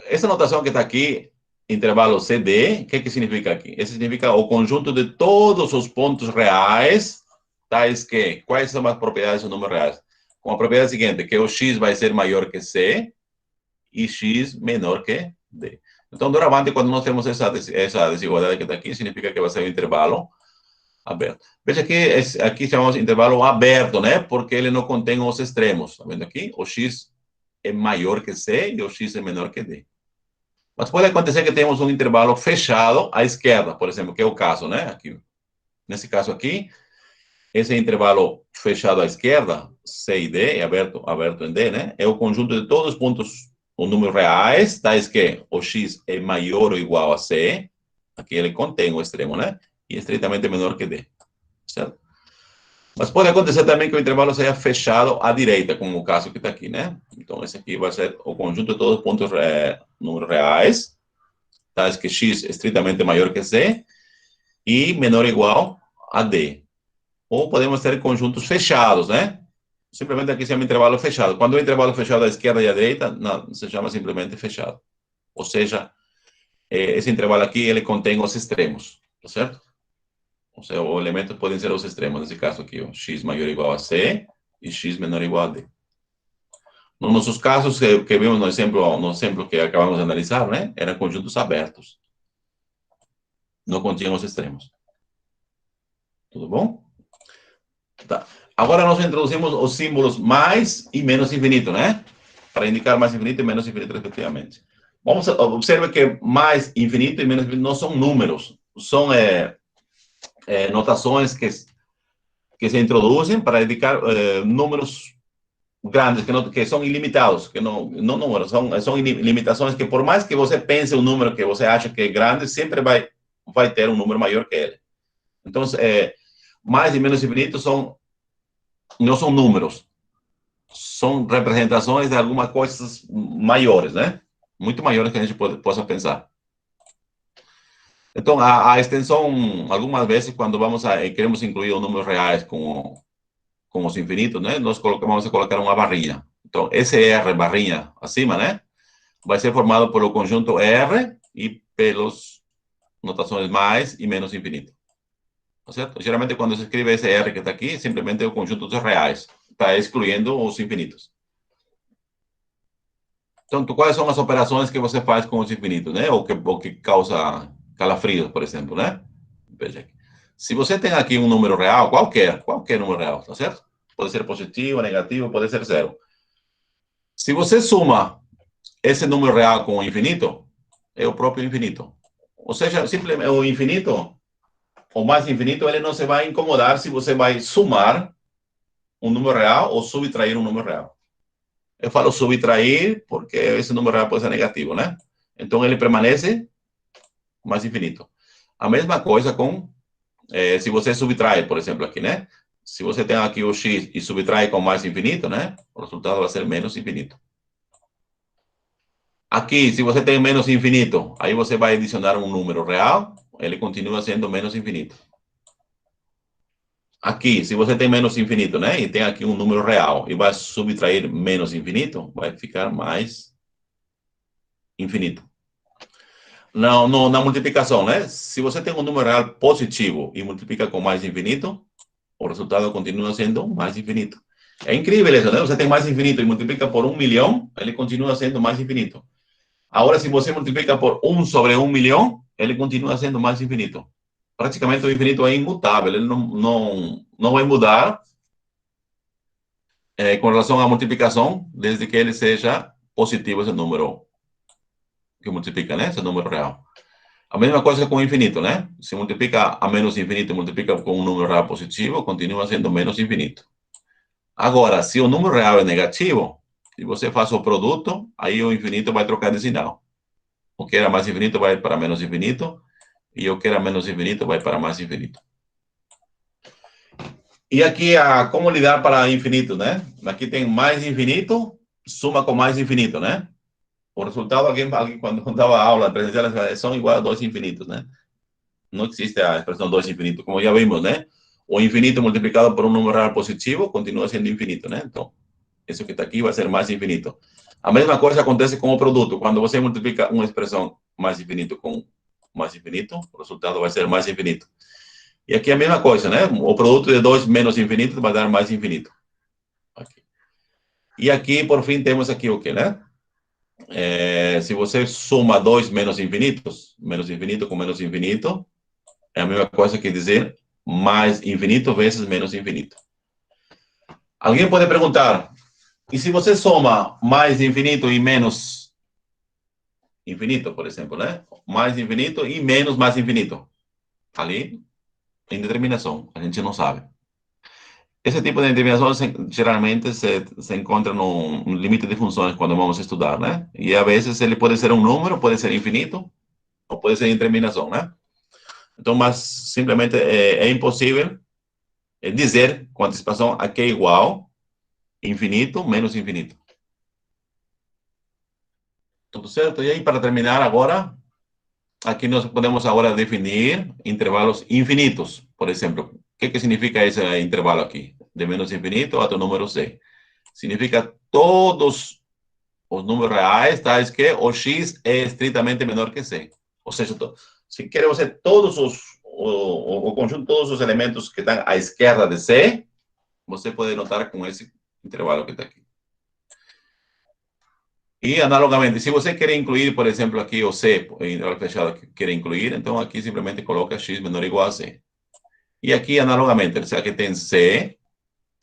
Essa notação que está aqui, intervalo CD, o que significa aqui? Isso significa o conjunto de todos os pontos reais, tais que, quais são as propriedades dos números reais? Com a propriedade seguinte, que o x vai ser maior que C e x menor que D. Então, doravante, quando nós temos essa desigualdade que está aqui, significa que vai ser um intervalo aberto. Veja que aqui chamamos intervalo aberto, né? Porque ele não contém os extremos. Está vendo aqui? O x é maior que C e o x é menor que D. Mas pode acontecer que temos um intervalo fechado à esquerda, por exemplo, que é o caso, né? Aqui, nesse caso aqui, esse intervalo fechado à esquerda, C e D, é aberto em D, né? É o conjunto de todos os pontos, os números reais, tais que o x é maior ou igual a C, aqui ele contém o extremo, né? E é estritamente menor que D, certo? Mas pode acontecer também que o intervalo seja fechado à direita, como o caso que está aqui, né? Então, esse aqui vai ser o conjunto de todos os pontos números reais, tais que x é estritamente maior que C e menor ou igual a D. ou podemos ter conjuntos fechados, né? Simplesmente aqui se chama intervalo fechado. Quando o intervalo fechado à esquerda e à direita, não, se chama simplesmente fechado. Ou seja, esse intervalo aqui, ele contém os extremos, tá certo? Ou seja, os elementos podem ser os extremos, nesse caso aqui, ó, x maior ou igual a c e x menor ou igual a d. Nos nossos casos que vimos no exemplo que acabamos de analisar, né, eram conjuntos abertos. Não continham os extremos. Tudo bom? Tá. Agora nós introduzimos os símbolos mais e menos infinito, né? Para indicar mais infinito e menos infinito, respectivamente. Observe que mais infinito e menos infinito não são números, são notações que se introduzem para indicar números grandes, que são ilimitados, que não números, são limitações que, por mais que você pense um número que você acha que é grande, sempre vai ter um número maior que ele. Então, mais e menos infinito não são números, são representações de algumas coisas maiores, né? Muito maiores que a gente possa pensar. Então, a extensão, algumas vezes, quando queremos incluir os números reais com os infinitos, né? Nós vamos colocar uma barrinha. Então, esse R, barrinha, acima, né? Vai ser formado pelo conjunto R e pelas notações mais e menos infinito. Tá certo? Geralmente, quando se escreve esse R que está aqui, simplesmente é o conjunto dos reais. Está excluindo os infinitos. Então, quais são as operações que você faz com os infinitos, né? Ou que causa calafrios, por exemplo, né? Veja aqui. Se você tem aqui um número real, qualquer número real, tá certo? Pode ser positivo, negativo, pode ser zero. Se você soma esse número real com o infinito, é o próprio infinito. Ou seja, simplesmente o infinito, o mais infinito, ele não se vai incomodar se você vai somar um número real ou subtrair um número real. Eu falo subtrair porque esse número real pode ser negativo, né? Então, ele permanece mais infinito. A mesma coisa se você subtrai, por exemplo, aqui, né? Se você tem aqui o x e subtrai com mais infinito, né? O resultado vai ser menos infinito. Aqui, se você tem menos infinito, aí você vai adicionar um número real, ele continua sendo menos infinito. Aqui, se você tem menos infinito, né? E tem aqui um número real e vai subtrair menos infinito, vai ficar mais infinito. Na multiplicação, né? Se você tem um número real positivo e multiplica com mais infinito, o resultado continua sendo mais infinito. É incrível isso, né? Você tem mais infinito e multiplica por 1 milhão, ele continua sendo mais infinito. Agora, se você multiplica por 1 sobre 1 milhão, ele continua sendo mais infinito. Praticamente o infinito é imutável, ele não vai mudar com relação à multiplicação, desde que ele seja positivo, esse número que multiplica, né? Esse número real. A mesma coisa com o infinito, né? Se multiplica a menos infinito e multiplica com um número real positivo, continua sendo menos infinito. Agora, se o número real é negativo, e você faz o produto, aí o infinito vai trocar de sinal. O que era mais infinito vai para menos infinito, e o que era menos infinito vai para mais infinito. E aqui, como lidar para infinito, né? Aqui tem mais infinito, suma com mais infinito, né? O resultado, alguém quando dava aula presencial, são igual a 2 infinitos, né? Não existe a expressão 2 infinitos, como já vimos, né? O infinito multiplicado por um número real positivo continua sendo infinito, né? Então, isso que está aqui vai ser mais infinito. A mesma coisa acontece com o produto. Quando você multiplica uma expressão mais infinito com mais infinito, o resultado vai ser mais infinito. E aqui é a mesma coisa, né? O produto de 2 menos infinito vai dar mais infinito. Aqui. E aqui, por fim, temos aqui o quê, né? Se você soma 2 menos infinitos, menos infinito com menos infinito, é a mesma coisa que dizer mais infinito vezes menos infinito. Alguém pode perguntar, e se você soma mais infinito e menos infinito, por exemplo, né? Mais infinito e menos mais infinito. Ali, indeterminação, a gente não sabe. Esse tipo de indeterminação geralmente se encontra no limite de funções quando vamos estudar, né? E a vezes ele pode ser um número, pode ser infinito, ou pode ser indeterminação, né? Então, mas simplesmente é impossível dizer com antecipação a que é igual infinito menos infinito. Tudo certo? E aí, para terminar agora, aqui nós podemos agora definir intervalos infinitos, por exemplo, que significa esse intervalo aqui? De menos infinito até o número C. Significa todos os números reais, tais que o x é estritamente menor que C. Ou seja, se queremos ver todos o conjunto de todos os elementos que estão à esquerda de C, você pode notar com esse intervalo que está aqui. E, analogamente, se você quer incluir, por exemplo, aqui o C, o intervalo fechado que quer incluir, então aqui simplesmente coloca x menor ou igual a C. E aqui, analogamente, aqui tem C,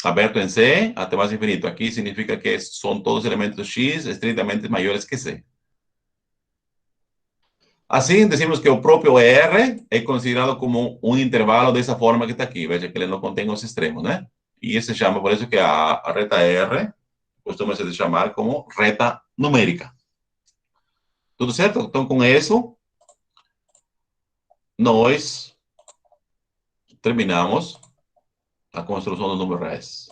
aberto em C, até mais infinito. Aqui significa que são todos elementos x estritamente maiores que C. Assim, decimos que o próprio R é considerado como um intervalo dessa forma que está aqui. Veja que ele não contém os extremos, né? E isso se chama, por isso que a reta R costuma se chamar como reta numérica. Tudo certo? Então, com isso, nós terminamos a construção dos números reais.